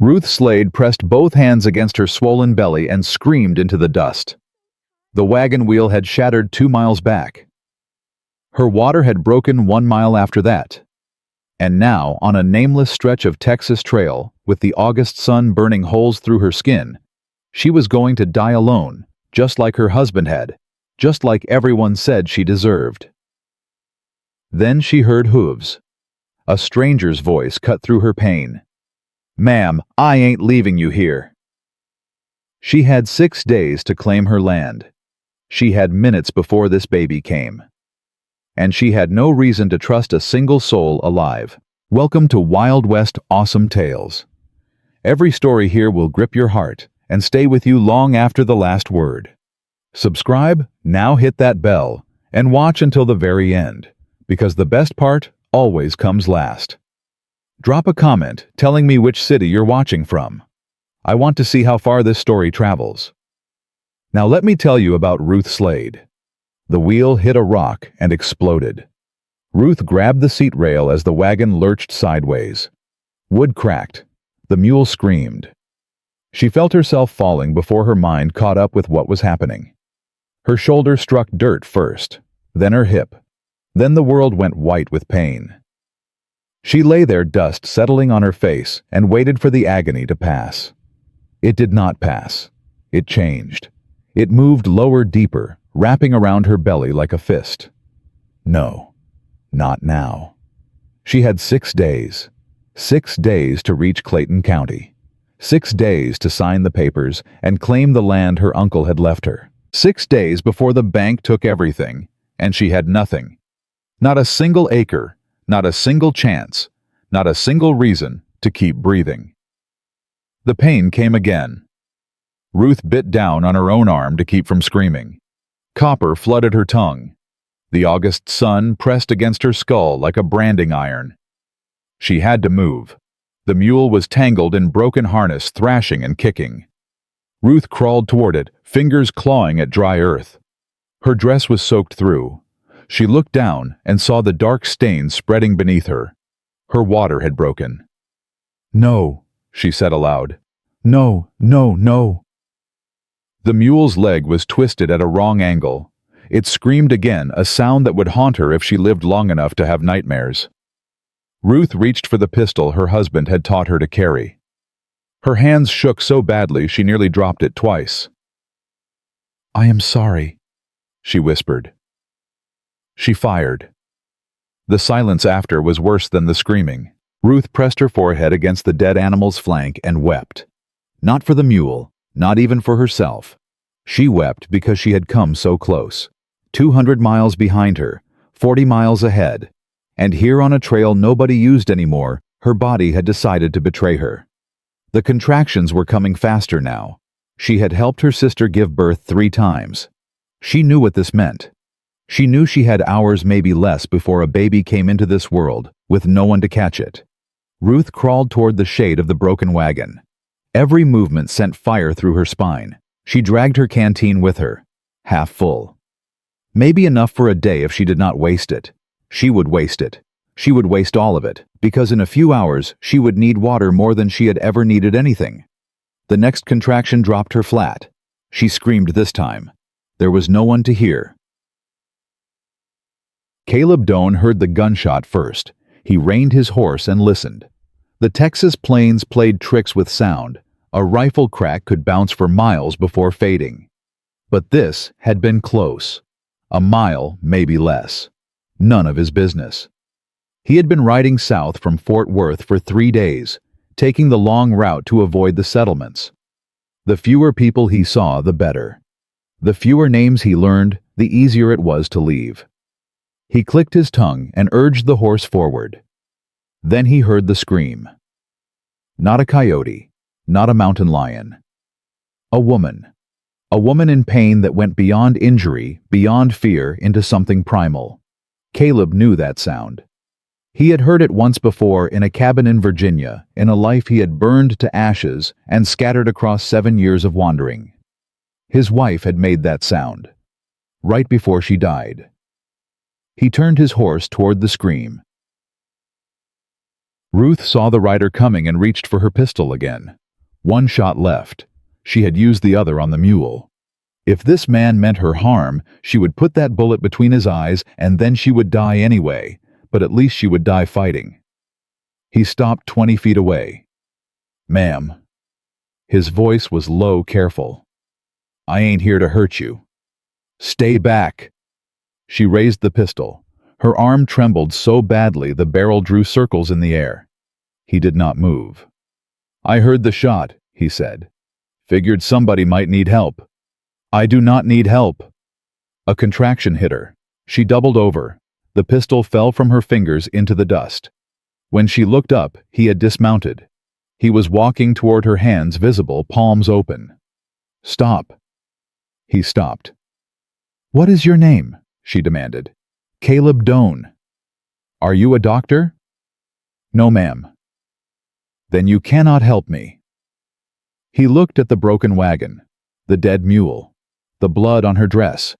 Ruth Slade pressed both hands against her swollen belly and screamed into the dust. The wagon wheel had shattered 2 miles back. Her water had broken 1 mile after that. And now, on a nameless stretch of Texas trail, with the August sun burning holes through her skin, she was going to die alone, just like her husband had, just like everyone said she deserved. Then she heard hooves. A stranger's voice cut through her pain. "Ma'am, I ain't leaving you here." She had 6 days to claim her land. She had minutes before this baby came. And she had no reason to trust a single soul alive. Welcome to Wild West Awesome Tales. Every story here will grip your heart and stay with you long after the last word. Subscribe, now hit that bell, and watch until the very end, because the best part always comes last. Drop a comment telling me which city you're watching from. I want to see how far this story travels. Now let me tell you about Ruth Slade. The wheel hit a rock and exploded. Ruth grabbed the seat rail as the wagon lurched sideways. Wood cracked. The mule screamed. She felt herself falling before her mind caught up with what was happening. Her shoulder struck dirt first, then her hip. Then the world went white with pain. She lay there, dust settling on her face, and waited for the agony to pass. It did not pass. It changed. It moved lower, deeper, wrapping around her belly like a fist. No, not now. She had 6 days. 6 days to reach Clayton County. 6 days to sign the papers and claim the land her uncle had left her. 6 days before the bank took everything, and she had nothing. Not a single acre, not a single chance, not a single reason to keep breathing. The pain came again. Ruth bit down on her own arm to keep from screaming. Copper flooded her tongue. The August sun pressed against her skull like a branding iron. She had to move. The mule was tangled in broken harness, thrashing and kicking. Ruth crawled toward it, fingers clawing at dry earth. Her dress was soaked through. She looked down and saw the dark stains spreading beneath her. Her water had broken. "No," she said aloud. "No, no, no." The mule's leg was twisted at a wrong angle. It screamed again, a sound that would haunt her if she lived long enough to have nightmares. Ruth reached for the pistol her husband had taught her to carry. Her hands shook so badly she nearly dropped it twice. "I am sorry," she whispered. She fired. The silence after was worse than the screaming. Ruth pressed her forehead against the dead animal's flank and wept. Not for the mule, not even for herself. She wept because she had come so close. 200 miles behind her, 40 miles ahead. And here on a trail nobody used anymore, her body had decided to betray her. The contractions were coming faster now. She had helped her sister give birth 3 times. She knew what this meant. She knew she had hours, maybe less, before a baby came into this world, with no one to catch it. Ruth crawled toward the shade of the broken wagon. Every movement sent fire through her spine. She dragged her canteen with her, half full. Maybe enough for a day if she did not waste it. She would waste it. She would waste all of it, because in a few hours she would need water more than she had ever needed anything. The next contraction dropped her flat. She screamed this time. There was no one to hear. Caleb Doan heard the gunshot first. He reined his horse and listened. The Texas plains played tricks with sound. A rifle crack could bounce for miles before fading. But this had been close. A mile, maybe less. None of his business. He had been riding south from Fort Worth for 3 days, taking the long route to avoid the settlements. The fewer people he saw, the better. The fewer names he learned, the easier it was to leave. He clicked his tongue and urged the horse forward. Then he heard the scream. Not a coyote, not a mountain lion. A woman. A woman in pain that went beyond injury, beyond fear, into something primal. Caleb knew that sound. He had heard it once before in a cabin in Virginia, in a life he had burned to ashes and scattered across 7 years of wandering. His wife had made that sound, right before she died. He turned his horse toward the scream. Ruth saw the rider coming and reached for her pistol again. One shot left. She had used the other on the mule. If this man meant her harm, she would put that bullet between his eyes and then she would die anyway, but at least she would die fighting. He stopped 20 feet away. "Ma'am." His voice was low, careful. "I ain't here to hurt you. Stay back." She raised the pistol. Her arm trembled so badly the barrel drew circles in the air. He did not move. "I heard the shot," he said. "Figured somebody might need help." "I do not need help." A contraction hit her. She doubled over. The pistol fell from her fingers into the dust. When she looked up, he had dismounted. He was walking toward her, hands visible, palms open. "Stop." He stopped. "What is your name?" she demanded. "Caleb Doan." "Are you a doctor?" "No, ma'am." "Then you cannot help me." He looked at the broken wagon, the dead mule, the blood on her dress,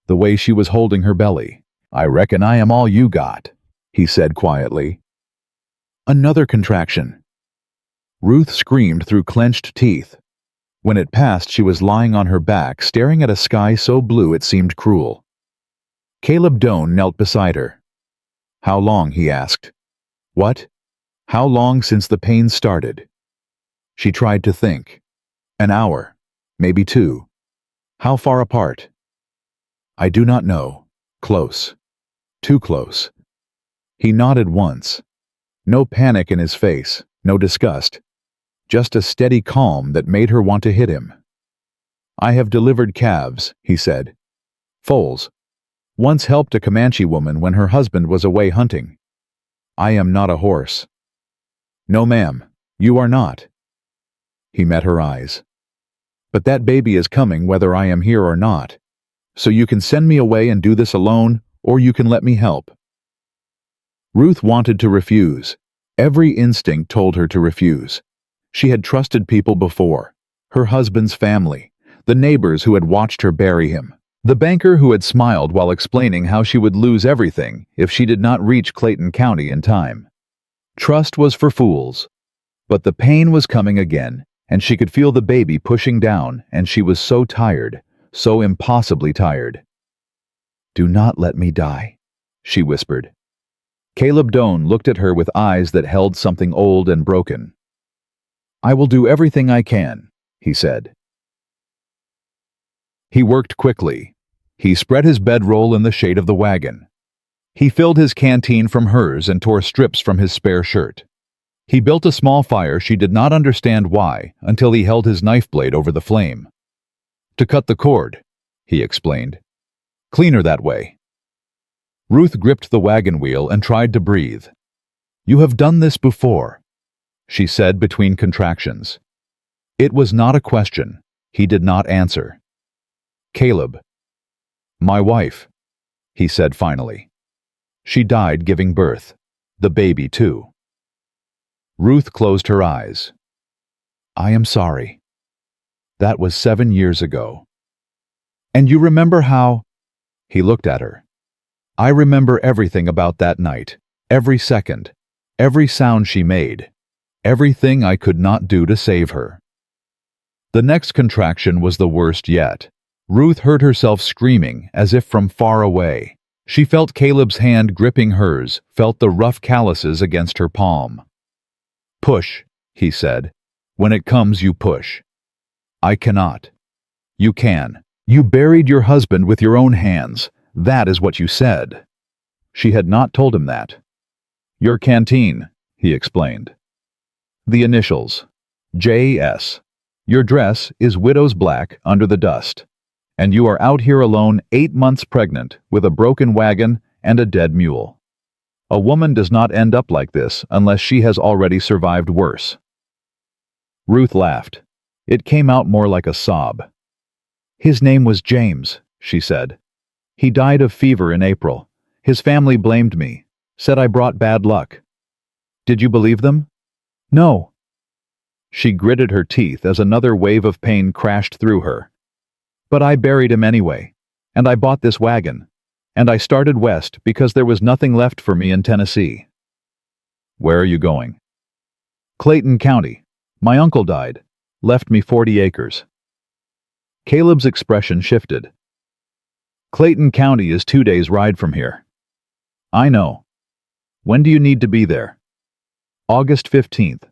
the way she was holding her belly. "I reckon I am all you got," he said quietly. Another contraction. Ruth screamed through clenched teeth. When it passed, she was lying on her back, staring at a sky so blue it seemed cruel. Caleb Doan knelt beside her. "How long?" he asked. "What? How long since the pain started?" She tried to think. "An hour, maybe 2. "How far apart?" "I do not know. Close. Too close." He nodded once. No panic in his face, no disgust. Just a steady calm that made her want to hit him. "I have delivered calves," he said. "Foals. Once helped a Comanche woman when her husband was away hunting. I am not a horse." "No, ma'am, you are not." He met her eyes. "But that baby is coming whether I am here or not. So you can send me away and do this alone, or you can let me help." Ruth wanted to refuse. Every instinct told her to refuse. She had trusted people before. Her husband's family, the neighbors who had watched her bury him, the banker who had smiled while explaining how she would lose everything if she did not reach Clayton County in time. Trust was for fools. But the pain was coming again, and she could feel the baby pushing down, and she was so tired, so impossibly tired. "Do not let me die," she whispered. Caleb Doan looked at her with eyes that held something old and broken. "I will do everything I can," he said. He worked quickly. He spread his bedroll in the shade of the wagon. He filled his canteen from hers and tore strips from his spare shirt. He built a small fire, she did not understand why, until he held his knife blade over the flame. "To cut the cord," he explained. "Cleaner that way." Ruth gripped the wagon wheel and tried to breathe. "You have done this before," she said between contractions. It was not a question. He did not answer. "Caleb." "My wife," he said finally. "She died giving birth. The baby, too." Ruth closed her eyes. "I am sorry. That was 7 years ago." "And you remember how—" He looked at her. "I remember everything about that night, every second, every sound she made, everything I could not do to save her." The next contraction was the worst yet. Ruth heard herself screaming as if from far away. She felt Caleb's hand gripping hers, felt the rough calluses against her palm. "Push," he said. "When it comes, you push." "I cannot." "You can. You buried your husband with your own hands. That is what you said." She had not told him that. "Your canteen," he explained. "The initials. J.S. Your dress is widow's black under the dust. And you are out here alone, 8 months pregnant, with a broken wagon and a dead mule. A woman does not end up like this unless she has already survived worse." Ruth laughed. It came out more like a sob. "His name was James," she said. "He died of fever in April. His family blamed me, said I brought bad luck. Did you believe them?" "No." She gritted her teeth as another wave of pain crashed through her. "But I buried him anyway, and I bought this wagon, and I started west because there was nothing left for me in Tennessee." "Where are you going?" Clayton County. My uncle died. Left me 40 acres. Caleb's expression shifted. Clayton County is 2 days' ride from here. I know. When do you need to be there? August 15th.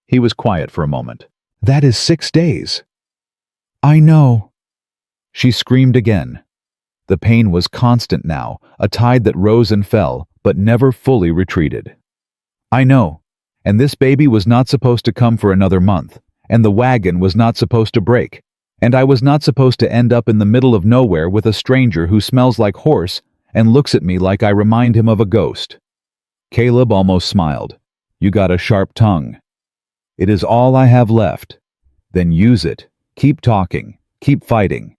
He was quiet for a moment. That is 6 days. I know. She screamed again. The pain was constant now, a tide that rose and fell, but never fully retreated. I know. And this baby was not supposed to come for another month, and the wagon was not supposed to break, and I was not supposed to end up in the middle of nowhere with a stranger who smells like horse and looks at me like I remind him of a ghost. Caleb almost smiled. You got a sharp tongue. It is all I have left. Then use it. Keep talking. Keep fighting.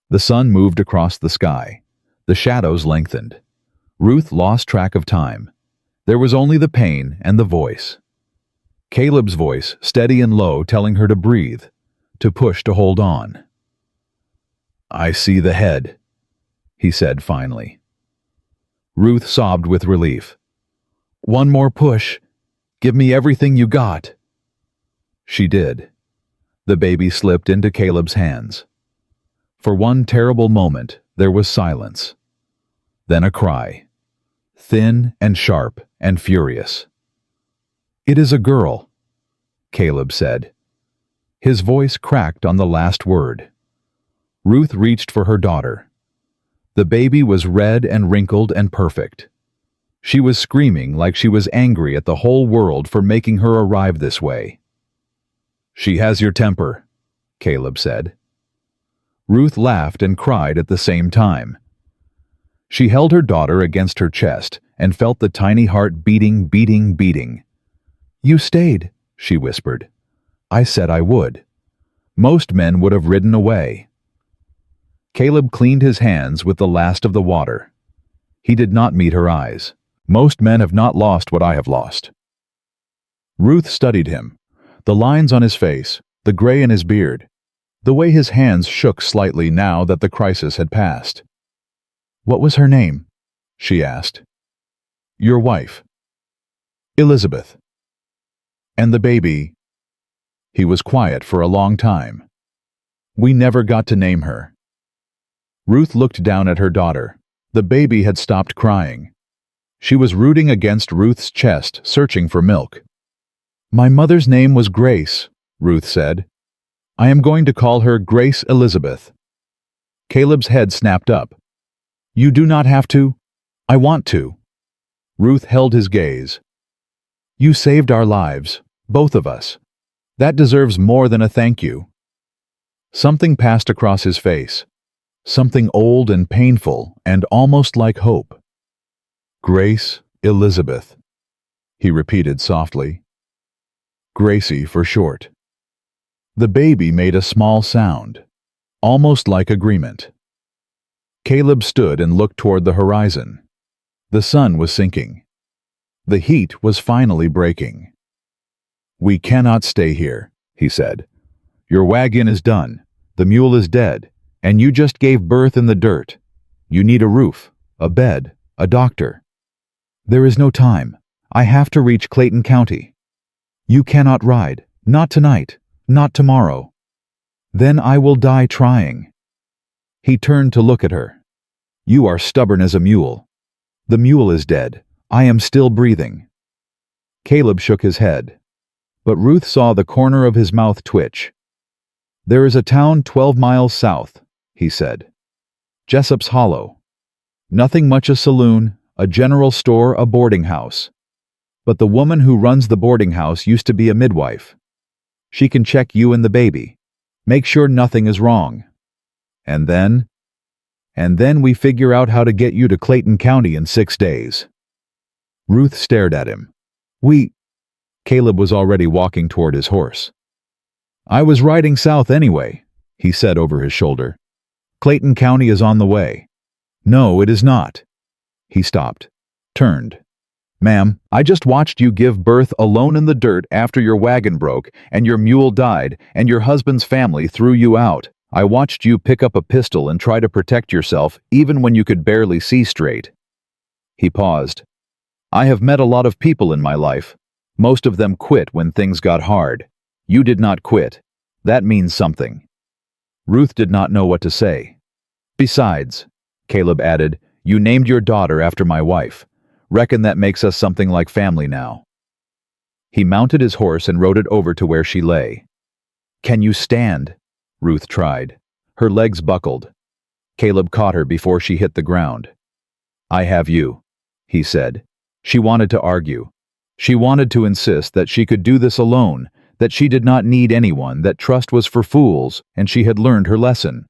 The sun moved across the sky. The shadows lengthened. Ruth lost track of time. There was only the pain and the voice. Caleb's voice, steady and low, telling her to breathe, to push, to hold on. I see the head, he said finally. Ruth sobbed with relief. One more push. Give me everything you got. She did. The baby slipped into Caleb's hands. For one terrible moment, there was silence. Then a cry. Thin and sharp and furious. It is a girl, Caleb said. His voice cracked on the last word. Ruth reached for her daughter. The baby was red and wrinkled and perfect. She was screaming like she was angry at the whole world for making her arrive this way. She has your temper, Caleb said. Ruth laughed and cried at the same time. She held her daughter against her chest and felt the tiny heart beating, beating, beating. You stayed, she whispered. I said I would. Most men would have ridden away. Caleb cleaned his hands with the last of the water. He did not meet her eyes. Most men have not lost what I have lost. Ruth studied him. The lines on his face, the gray in his beard, the way his hands shook slightly now that the crisis had passed. What was her name? She asked. Your wife. Elizabeth. And the baby? He was quiet for a long time. We never got to name her. Ruth looked down at her daughter. The baby had stopped crying. She was rooting against Ruth's chest, searching for milk. My mother's name was Grace, Ruth said. I am going to call her Grace Elizabeth. Caleb's head snapped up. You do not have to. I want to. Ruth held his gaze. You saved our lives, both of us. That deserves more than a thank you. Something passed across his face. Something old and painful and almost like hope. Grace Elizabeth, he repeated softly. Gracie for short. The baby made a small sound, almost like agreement. Caleb stood and looked toward the horizon. The sun was sinking. The heat was finally breaking. We cannot stay here, he said. Your wagon is done, the mule is dead, and you just gave birth in the dirt. You need a roof, a bed, a doctor. There is no time. I have to reach Clayton County. You cannot ride, not tonight, not tomorrow. Then I will die trying. He turned to look at her. You are stubborn as a mule. The mule is dead. I am still breathing. Caleb shook his head. But Ruth saw the corner of his mouth twitch. There is a town 12 miles south, he said. Jessup's Hollow. Nothing much, a saloon, a general store, a boarding house. But the woman who runs the boarding house used to be a midwife. She can check you and the baby. Make sure nothing is wrong. And then we figure out how to get you to Clayton County in 6 days. Ruth stared at him. Caleb was already walking toward his horse. I was riding south anyway, he said over his shoulder. Clayton County is on the way. No, it is not. He stopped, turned. Ma'am, I just watched you give birth alone in the dirt after your wagon broke, and your mule died, and your husband's family threw you out. I watched you pick up a pistol and try to protect yourself even when you could barely see straight. He paused. I have met a lot of people in my life. Most of them quit when things got hard. You did not quit. That means something." Ruth did not know what to say. "Besides," Caleb added, "you named your daughter after my wife. Reckon that makes us something like family now." He mounted his horse and rode it over to where she lay. "Can you stand?" Ruth tried. Her legs buckled. Caleb caught her before she hit the ground. "I have you," he said. She wanted to argue. She wanted to insist that she could do this alone, that she did not need anyone, that trust was for fools, and she had learned her lesson.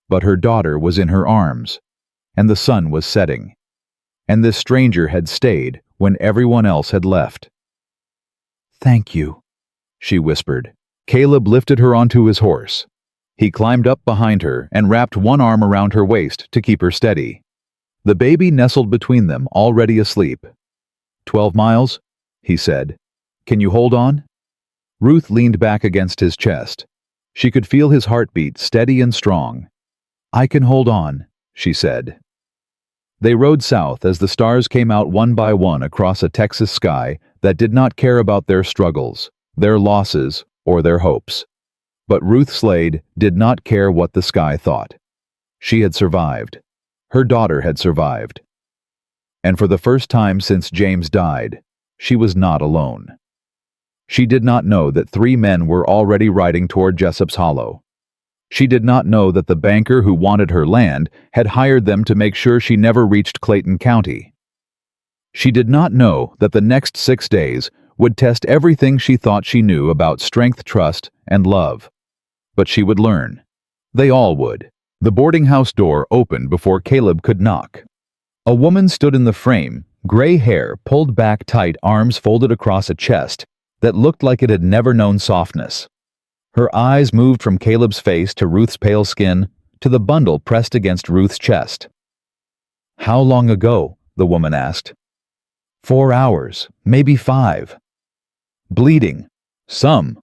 But her daughter was in her arms, and the sun was setting. And this stranger had stayed when everyone else had left. "Thank you," she whispered. Caleb lifted her onto his horse. He climbed up behind her and wrapped one arm around her waist to keep her steady. The baby nestled between them, already asleep. 12 miles, he said. "Can you hold on?" Ruth leaned back against his chest. She could feel his heartbeat, steady and strong. "I can hold on," she said. They rode south as the stars came out one by one across a Texas sky that did not care about their struggles, their losses, or their hopes. But Ruth Slade did not care what the sky thought. She had survived. Her daughter had survived. And for the first time since James died, she was not alone. She did not know that 3 men were already riding toward Jessup's Hollow. She did not know that the banker who wanted her land had hired them to make sure she never reached Clayton County. She did not know that the next 6 days would test everything she thought she knew about strength, trust, and love. But she would learn. They all would. The boarding house door opened before Caleb could knock. A woman stood in the frame, gray hair pulled back tight, arms folded across a chest that looked like it had never known softness. Her eyes moved from Caleb's face to Ruth's pale skin to the bundle pressed against Ruth's chest. "How long ago?" the woman asked. 4 hours, maybe 5. "Bleeding. Some.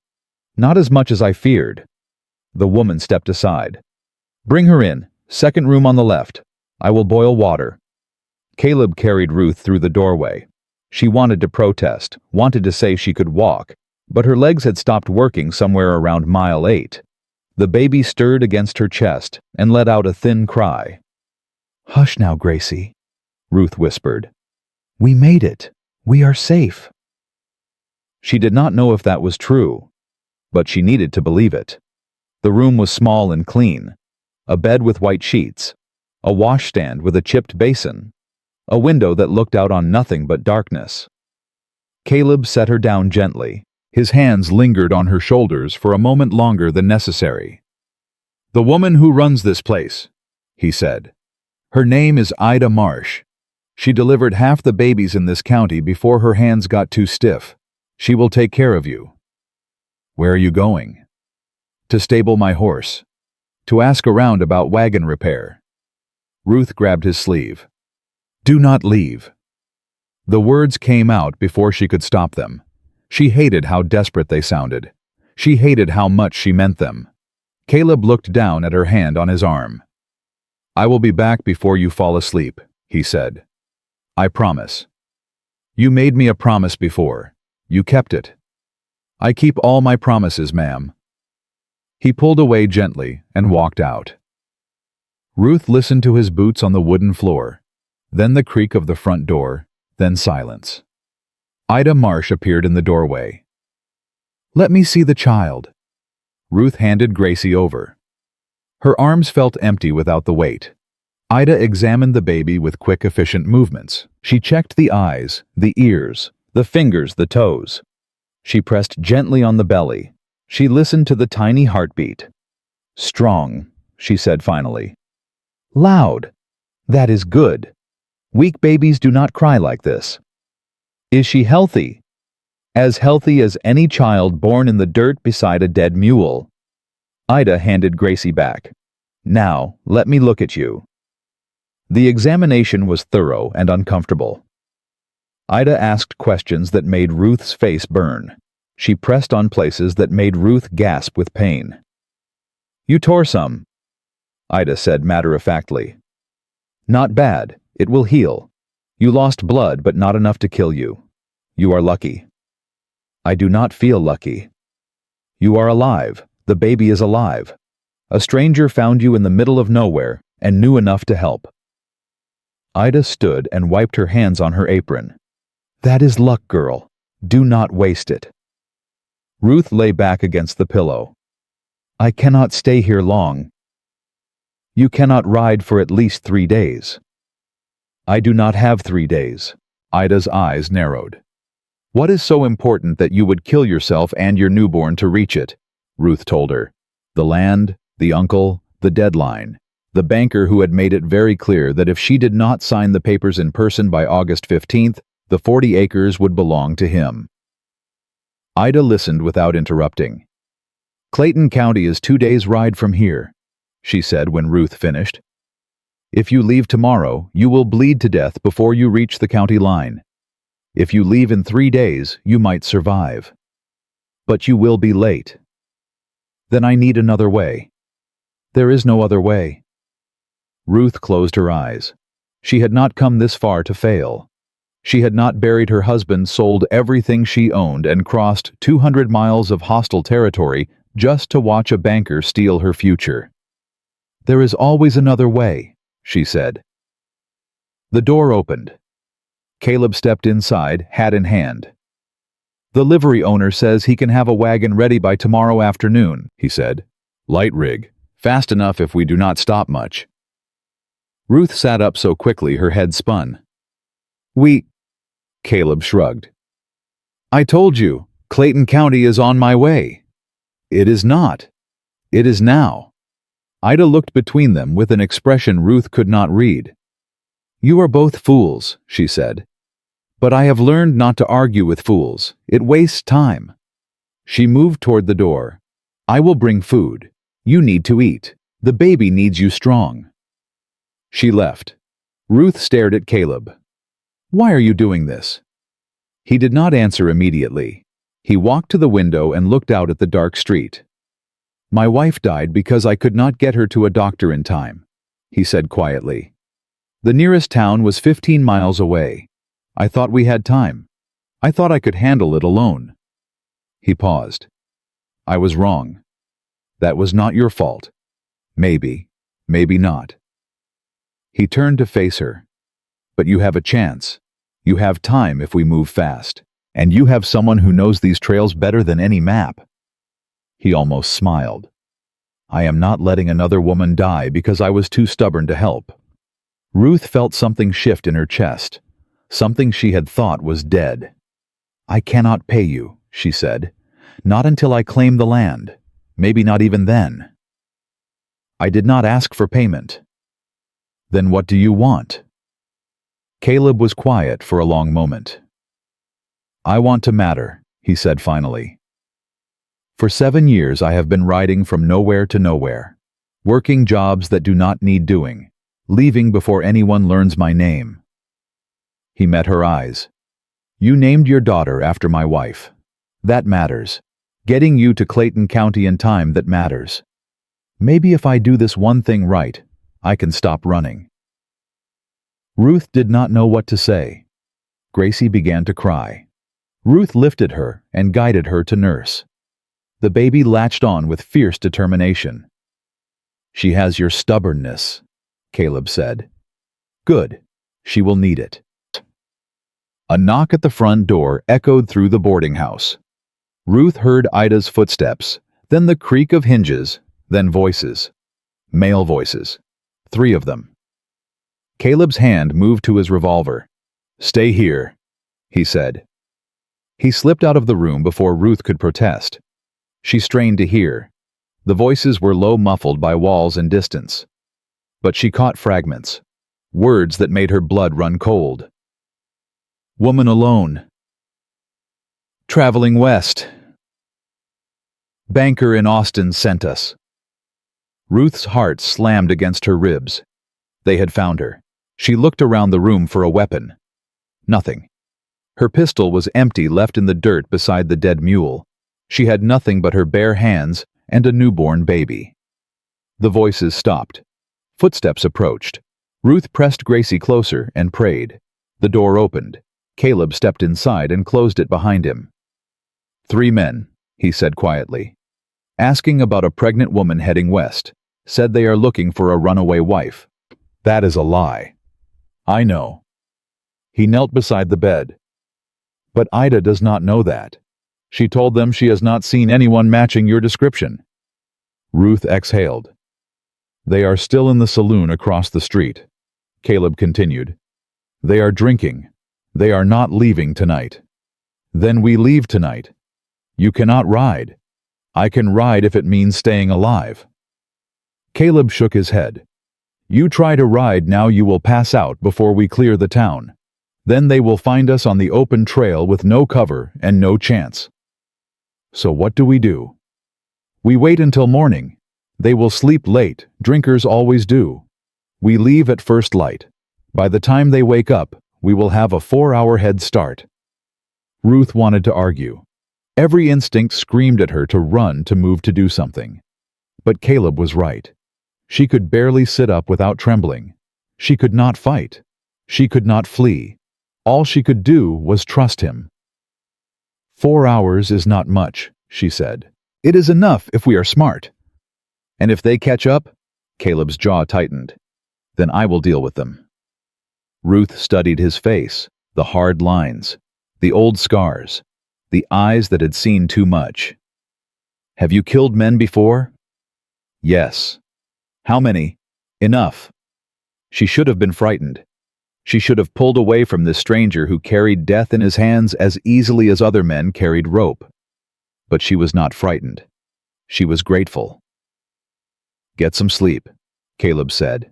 Not as much as I feared." The woman stepped aside. "Bring her in. Second room on the left. I will boil water." Caleb carried Ruth through the doorway. She wanted to protest, wanted to say she could walk, but her legs had stopped working somewhere around mile 8. The baby stirred against her chest and let out a thin cry. "Hush now, Gracie," Ruth whispered. "We made it. We are safe." She did not know if that was true, but she needed to believe it. The room was small and clean. A bed with white sheets, a washstand with a chipped basin, a window that looked out on nothing but darkness. Caleb set her down gently. His hands lingered on her shoulders for a moment longer than necessary. "The woman who runs this place," he said. "Her name is Ida Marsh. She delivered half the babies in this county before her hands got too stiff. She will take care of you." "Where are you going?" "To stable my horse. To ask around about wagon repair." Ruth grabbed his sleeve. "Do not leave." The words came out before she could stop them. She hated how desperate they sounded. She hated how much she meant them. Caleb looked down at her hand on his arm. "I will be back before you fall asleep," he said. "I promise. You made me a promise before. You kept it. I keep all my promises, ma'am." He pulled away gently and walked out. Ruth listened to his boots on the wooden floor, then the creak of the front door, then silence. Ida Marsh appeared in the doorway. "Let me see the child." Ruth handed Gracie over. Her arms felt empty without the weight. Ida examined the baby with quick, efficient movements. She checked the eyes, the ears, the fingers, the toes. She pressed gently on the belly. She listened to the tiny heartbeat. "Strong," she said finally. "Loud. That is good. Weak babies do not cry like this." "Is she healthy?" "As healthy as any child born in the dirt beside a dead mule." Ida handed Gracie back. "Now, let me look at you." The examination was thorough and uncomfortable. Ida asked questions that made Ruth's face burn. She pressed on places that made Ruth gasp with pain. "You tore some," Ida said matter-of-factly. "Not bad. It will heal. You lost blood, but not enough to kill you. You are lucky. I do not feel lucky. You are alive. The baby is alive. A stranger found you in the middle of nowhere and knew enough to help. Ida stood and wiped her hands on her apron. That is luck, girl. Do not waste it. Ruth lay back against the pillow. I cannot stay here long. You cannot ride for at least 3 days. I do not have 3 days. Ida's eyes narrowed. What is so important that you would kill yourself and your newborn to reach it? Ruth told her. The land, the uncle, the deadline. The banker who had made it very clear that if she did not sign the papers in person by August 15th, the 40 acres would belong to him. Ida listened without interrupting. Clayton County is 2 days' ride from here, she said when Ruth finished. If you leave tomorrow, you will bleed to death before you reach the county line. If you leave in 3 days, you might survive. But you will be late. Then I need another way. There is no other way. Ruth closed her eyes. She had not come this far to fail. She had not buried her husband, sold everything she owned, and crossed 200 miles of hostile territory just to watch a banker steal her future. There is always another way, she said. The door opened. Caleb stepped inside, hat in hand. The livery owner says he can have a wagon ready by tomorrow afternoon, he said. Light rig. Fast enough if we do not stop much. Ruth sat up so quickly her head spun. Caleb shrugged. I told you, Clayton County is on my way. It is not. It is now. Ida looked between them with an expression Ruth could not read. You are both fools, she said. But I have learned not to argue with fools. It wastes time. She moved toward the door. I will bring food. You need to eat. The baby needs you strong. She left. Ruth stared at Caleb. Why are you doing this? He did not answer immediately. He walked to the window and looked out at the dark street. My wife died because I could not get her to a doctor in time, he said quietly. The nearest town was 15 miles away. I thought we had time. I thought I could handle it alone. He paused. I was wrong. That was not your fault. Maybe, maybe not. He turned to face her. But you have a chance. You have time if we move fast. And you have someone who knows these trails better than any map. He almost smiled. I am not letting another woman die because I was too stubborn to help. Ruth felt something shift in her chest. Something she had thought was dead. I cannot pay you, she said. Not until I claim the land. Maybe not even then. I did not ask for payment. Then what do you want? Caleb was quiet for a long moment. I want to matter, he said finally. For 7 years I have been riding from nowhere to nowhere, working jobs that do not need doing, leaving before anyone learns my name. He met her eyes. You named your daughter after my wife. That matters. Getting you to Clayton County in time, that matters. Maybe if I do this one thing right, I can stop running. Ruth did not know what to say. Gracie began to cry. Ruth lifted her and guided her to nurse. The baby latched on with fierce determination. She has your stubbornness, Caleb said. Good. She will need it. A knock at the front door echoed through the boarding house. Ruth heard Ida's footsteps, then the creak of hinges, then voices. Male voices. 3 of them. Caleb's hand moved to his revolver. Stay here, he said. He slipped out of the room before Ruth could protest. She strained to hear. The voices were low, muffled by walls and distance. But she caught fragments, words that made her blood run cold. Woman alone. Traveling west. Banker in Austin sent us. Ruth's heart slammed against her ribs. They had found her. She looked around the room for a weapon. Nothing. Her pistol was empty, left in the dirt beside the dead mule. She had nothing but her bare hands and a newborn baby. The voices stopped. Footsteps approached. Ruth pressed Gracie closer and prayed. The door opened. Caleb stepped inside and closed it behind him. 3 men, he said quietly. Asking about a pregnant woman heading west. Said they are looking for a runaway wife. That is a lie. I know. He knelt beside the bed. But Ida does not know that. She told them she has not seen anyone matching your description. Ruth exhaled. They are still in the saloon across the street. Caleb continued. They are drinking. They are not leaving tonight. Then we leave tonight. You cannot ride. I can ride if it means staying alive. Caleb shook his head. You try to ride now, you will pass out before we clear the town. Then they will find us on the open trail with no cover and no chance. So what do? We wait until morning. They will sleep late, drinkers always do. We leave at first light. By the time they wake up, we will have a 4-hour head start. Ruth wanted to argue. Every instinct screamed at her to run, to move, to do something. But Caleb was right. She could barely sit up without trembling. She could not fight. She could not flee. All she could do was trust him. 4 hours is not much, she said. It is enough if we are smart. And if they catch up? Caleb's jaw tightened. Then I will deal with them. Ruth studied his face, the hard lines, the old scars, the eyes that had seen too much. Have you killed men before? Yes. How many? Enough. She should have been frightened. She should have pulled away from this stranger who carried death in his hands as easily as other men carried rope. But she was not frightened. She was grateful. Get some sleep, Caleb said.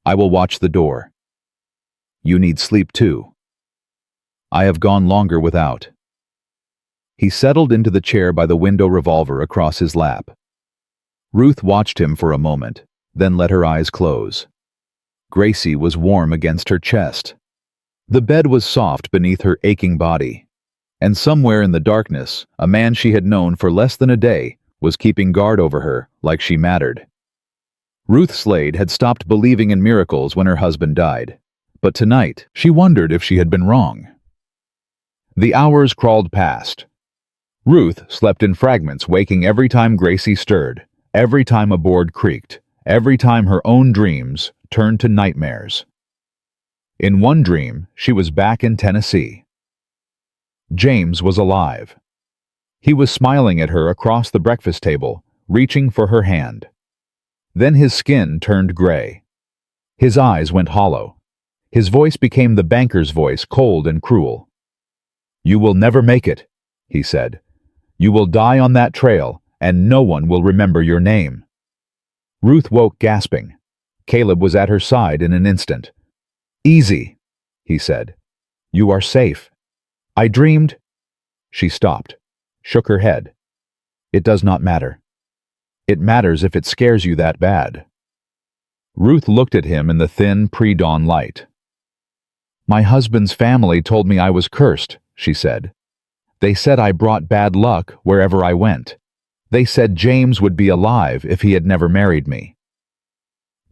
I will watch the door. You need sleep too. I have gone longer without. He settled into the chair by the window, revolver across his lap. Ruth watched him for a moment, then let her eyes close. Gracie was warm against her chest. The bed was soft beneath her aching body. And somewhere in the darkness, a man she had known for less than a day was keeping guard over her like she mattered. Ruth Slade had stopped believing in miracles when her husband died. But tonight, she wondered if she had been wrong. The hours crawled past. Ruth slept in fragments, waking every time Gracie stirred, every time a board creaked, every time her own dreams turned to nightmares. In one dream, she was back in Tennessee. James was alive. He was smiling at her across the breakfast table, reaching for her hand. Then his skin turned gray. His eyes went hollow. His voice became the banker's voice, cold and cruel. You will never make it, he said. You will die on that trail, and no one will remember your name. Ruth woke, gasping. Caleb was at her side in an instant. Easy, he said. You are safe. I dreamed. She stopped, shook her head. It does not matter. It matters if it scares you that bad. Ruth looked at him in the thin pre-dawn light. My husband's family told me I was cursed, she said. They said I brought bad luck wherever I went. They said James would be alive if he had never married me.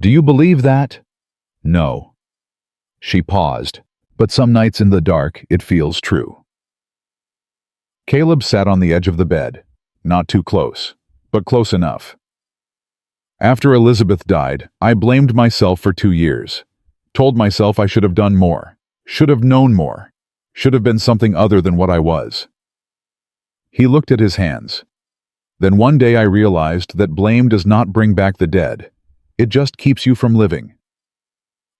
Do you believe that? No. She paused, but some nights in the dark it feels true. Caleb sat on the edge of the bed, not too close, but close enough. After Elizabeth died, I blamed myself for 2 years. Told myself I should have done more, should have known more, should have been something other than what I was. He looked at his hands. Then one day I realized that blame does not bring back the dead. It just keeps you from living.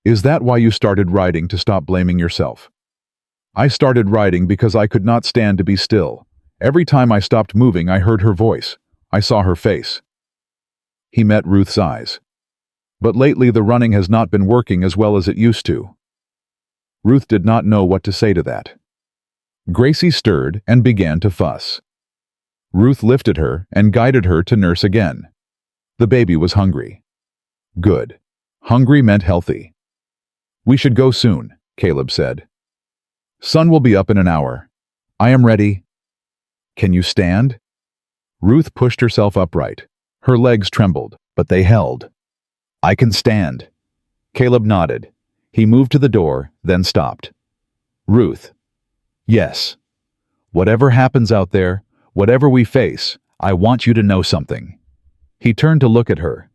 Is that why you started writing, to stop blaming yourself? I started writing because I could not stand to be still. Every time I stopped moving, I heard her voice. I saw her face. He met Ruth's eyes. But lately the running has not been working as well as it used to. Ruth did not know what to say to that. Gracie stirred and began to fuss. Ruth lifted her and guided her to nurse again. The baby was hungry. Good. Hungry meant healthy. We should go soon, Caleb said. Sun will be up in an hour. I am ready. Can you stand? Ruth pushed herself upright. Her legs trembled, but they held. I can stand. Caleb nodded. He moved to the door, then stopped. Ruth. Yes. Whatever happens out there, whatever we face, I want you to know something. He turned to look at her.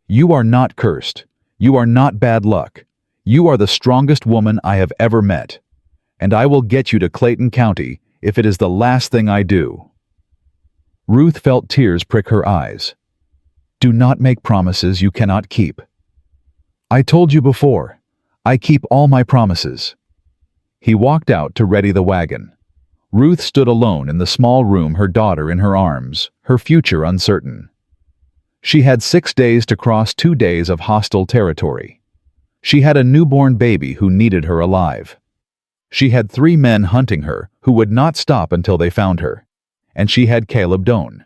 You are not cursed. You are not bad luck. You are the strongest woman I have ever met. And I will get you to Clayton County if it is the last thing I do. Ruth felt tears prick her eyes. Do not make promises you cannot keep. I told you before, I keep all my promises. He walked out to ready the wagon. Ruth stood alone in the small room, her daughter in her arms, her future uncertain. She had 6 days to cross 2 days of hostile territory. She had a newborn baby who needed her alive. She had 3 men hunting her who would not stop until they found her. And she had Caleb Doan.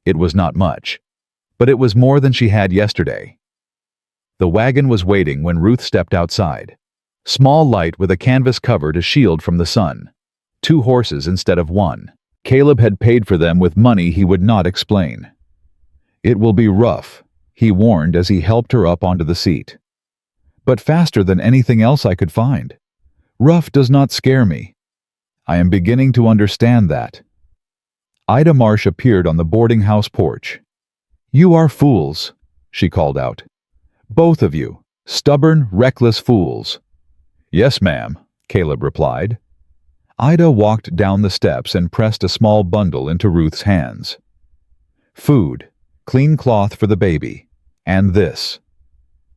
It was not much, but it was more than she had yesterday. The wagon was waiting when Ruth stepped outside. Small light with a canvas cover to shield from the sun. 2 horses instead of 1. Caleb had paid for them with money he would not explain. It will be rough, he warned as he helped her up onto the seat. But faster than anything else I could find. Rough does not scare me. I am beginning to understand that. Ida Marsh appeared on the boarding house porch. You are fools, she called out. Both of you, stubborn, reckless fools. Yes, ma'am, Caleb replied. Ida walked down the steps and pressed a small bundle into Ruth's hands. Food, clean cloth for the baby, and this.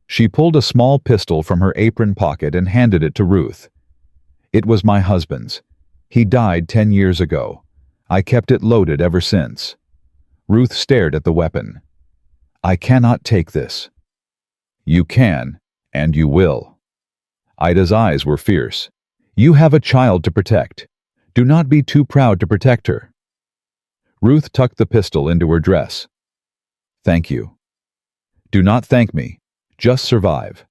She pulled a small pistol from her apron pocket and handed it to Ruth. It was my husband's. He died 10 years ago. I kept it loaded ever since. Ruth stared at the weapon. I cannot take this. You can, and you will. Ida's eyes were fierce. You have a child to protect. Do not be too proud to protect her. Ruth tucked the pistol into her dress. Thank you. Do not thank me. Just survive.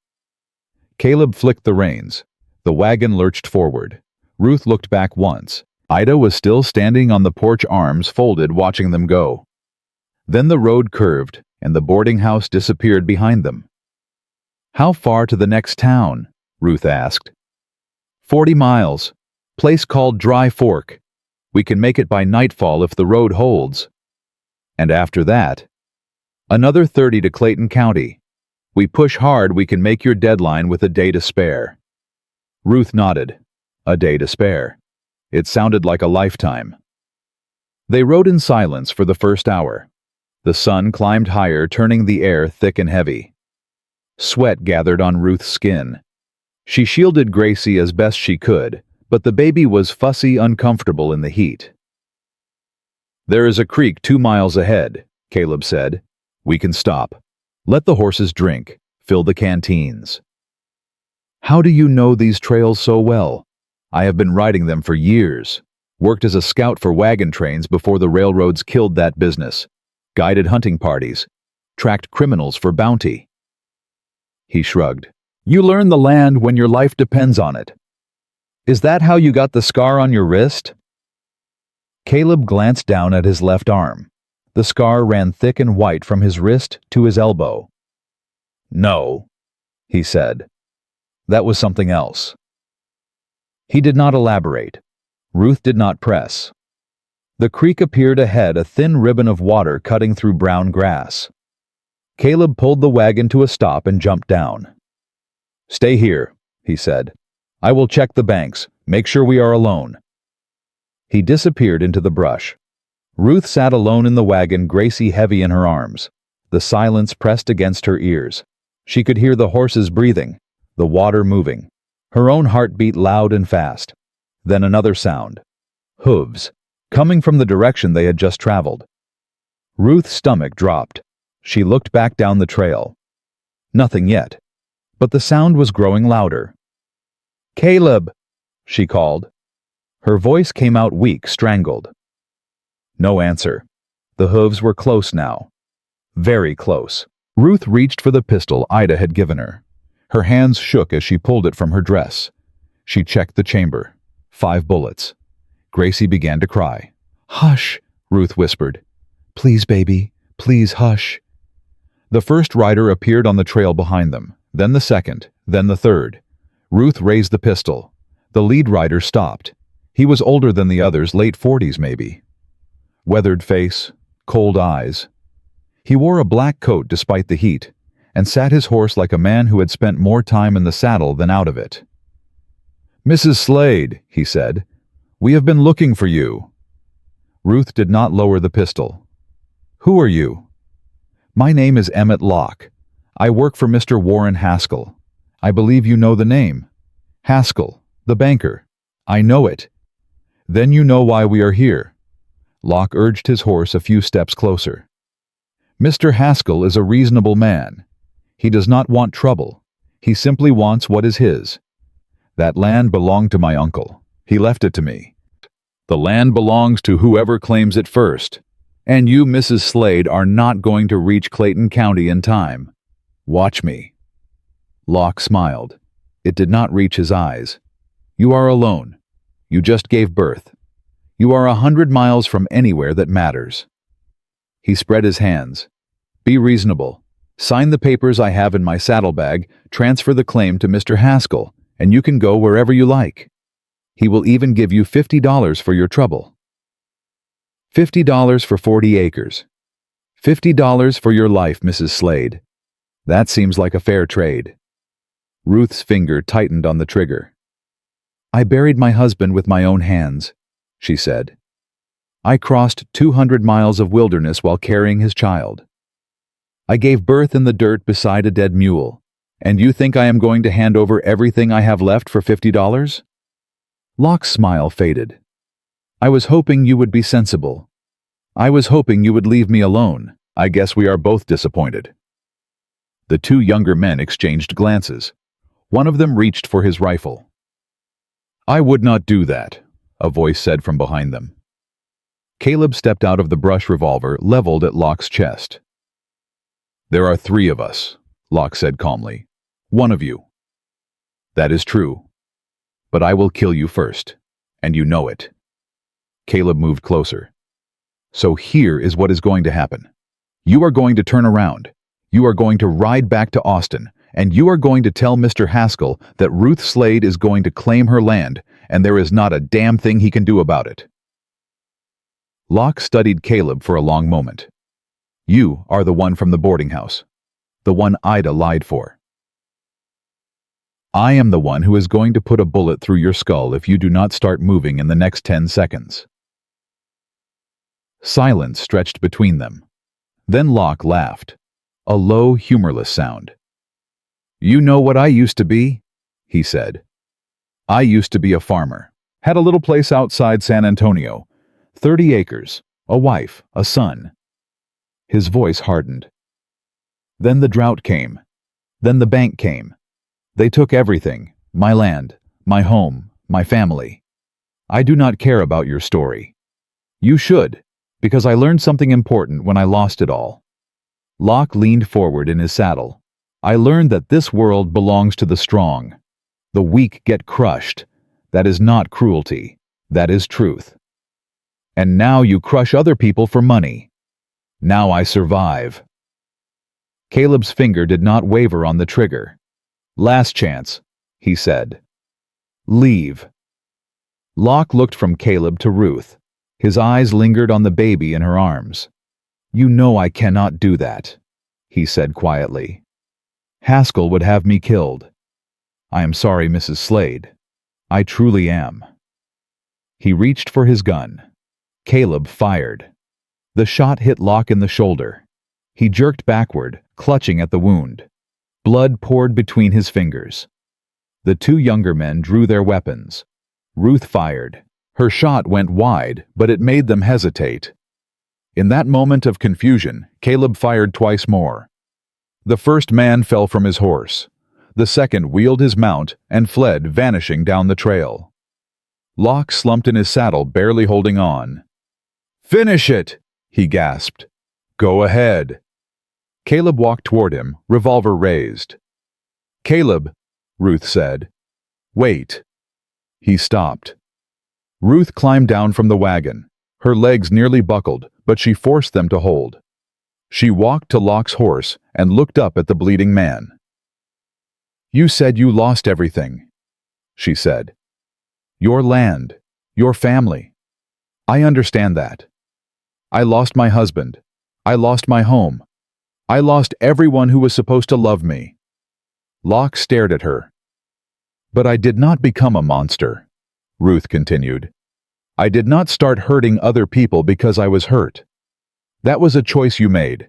Caleb flicked the reins. The wagon lurched forward. Ruth looked back once. Ida was still standing on the porch, arms folded, watching them go. Then the road curved, and the boarding house disappeared behind them. How far to the next town? Ruth asked. 40 miles. Place called Dry Fork. We can make it by nightfall if the road holds. And after that? Another 30 to Clayton County. We push hard, we can make your deadline with a day to spare. Ruth nodded. A day to spare. It sounded like a lifetime. They rode in silence for the first hour. The sun climbed higher, turning the air thick and heavy. Sweat gathered on Ruth's skin. She shielded Gracie as best she could, but the baby was fussy, uncomfortable in the heat. There is a creek 2 miles ahead, Caleb said. We can stop. Let the horses drink. Fill the canteens. How do you know these trails so well? I have been riding them for years. Worked as a scout for wagon trains before the railroads killed that business. Guided hunting parties. Tracked criminals for bounty. He shrugged. You learn the land when your life depends on it. Is that how you got the scar on your wrist? Caleb glanced down at his left arm. The scar ran thick and white from his wrist to his elbow. No, he said. That was something else. He did not elaborate. Ruth did not press. The creek appeared ahead, a thin ribbon of water cutting through brown grass. Caleb pulled the wagon to a stop and jumped down. Stay here, he said. I will check the banks, make sure we are alone. He disappeared into the brush. Ruth sat alone in the wagon, Gracie heavy in her arms. The silence pressed against her ears. She could hear the horses breathing, the water moving. Her own heart beat loud and fast. Then another sound. Hooves, coming from the direction they had just traveled. Ruth's stomach dropped. She looked back down the trail. Nothing yet. But the sound was growing louder. Caleb, she called. Her voice came out weak, strangled. No answer. The hooves were close now. Very close. Ruth reached for the pistol Ida had given her. Her hands shook as she pulled it from her dress. She checked the chamber. 5 bullets. Gracie began to cry. Hush, Ruth whispered. Please, baby. Please, hush. The first rider appeared on the trail behind them, then the second, then the third. Ruth raised the pistol. The lead rider stopped. He was older than the others, late 40s maybe. Weathered face, cold eyes. He wore a black coat despite the heat, and sat his horse like a man who had spent more time in the saddle than out of it. "Mrs. Slade," he said, "we have been looking for you." Ruth did not lower the pistol. "Who are you?" "My name is Emmett Locke. I work for Mr. Warren Haskell. I believe you know the name. Haskell, the banker. I know it." "Then you know why we are here." Locke urged his horse a few steps closer. "Mr. Haskell is a reasonable man. He does not want trouble. He simply wants what is his. That land belonged to my uncle. He left it to me. The land belongs to whoever claims it first. And you, Mrs. Slade, are not going to reach Clayton County in time. Watch me." Locke smiled. It did not reach his eyes. "You are alone. You just gave birth. You are 100 miles from anywhere that matters." He spread his hands. "Be reasonable. Sign the papers I have in my saddlebag, transfer the claim to Mr. Haskell, and you can go wherever you like. He will even give you $50 for your trouble." $50 for 40 acres. $50 for your life, Mrs. Slade. That seems like a fair trade. Ruth's finger tightened on the trigger. "I buried my husband with my own hands," she said. "I crossed 200 miles of wilderness while carrying his child. I gave birth in the dirt beside a dead mule, and you think I am going to hand over everything I have left for $50? Locke's smile faded. "I was hoping you would be sensible. I was hoping you would leave me alone. I guess we are both disappointed." The two younger men exchanged glances. One of them reached for his rifle. "I would not do that," a voice said from behind them. Caleb stepped out of the brush revolver leveled at Locke's chest. "There are 3 of us," Locke said calmly. "One of you." "That is true. But I will kill you first, and you know it." Caleb moved closer. "So here is what is going to happen. You are going to turn around. You are going to ride back to Austin, and you are going to tell Mr. Haskell that Ruth Slade is going to claim her land, and there is not a damn thing he can do about it." Locke studied Caleb for a long moment. "You are the one from the boarding house. The one Ida lied for. I am the one who is going to put a bullet through your skull if you do not start moving in the next 10 seconds. Silence stretched between them. Then Locke laughed. A low, humorless sound. "You know what I used to be?" he said. "I used to be a farmer. Had a little place outside San Antonio. 30 acres. A wife. A son." His voice hardened. "Then the drought came. Then the bank came. They took everything. My land. My home. My family. I do not care about your story. You should, because I learned something important when I lost it all." Locke leaned forward in his saddle. "I learned that this world belongs to the strong. The weak get crushed. That is not cruelty. That is truth. And now you crush other people for money. Now I survive." Caleb's finger did not waver on the trigger. "Last chance," he said. "Leave." Locke looked from Caleb to Ruth. His eyes lingered on the baby in her arms. "You know I cannot do that," he said quietly. "Haskell would have me killed. I am sorry, Mrs. Slade. I truly am." He reached for his gun. Caleb fired. The shot hit Locke in the shoulder. He jerked backward, clutching at the wound. Blood poured between his fingers. The 2 younger men drew their weapons. Ruth fired. Her shot went wide, but it made them hesitate. In that moment of confusion, Caleb fired twice more. The first man fell from his horse. The second wheeled his mount and fled, vanishing down the trail. Locke slumped in his saddle, barely holding on. "Finish it!" he gasped. "Go ahead." Caleb walked toward him, revolver raised. "Caleb," Ruth said. "Wait." He stopped. Ruth climbed down from the wagon. Her legs nearly buckled, but she forced them to hold. She walked to Locke's horse and looked up at the bleeding man. "You said you lost everything," she said. Your land. Your family. I understand that. I lost my husband. I lost my home. I lost everyone who was supposed to love me. Locke stared at her. But I did not become a monster, Ruth continued. I did not start hurting other people because I was hurt. That was a choice you made.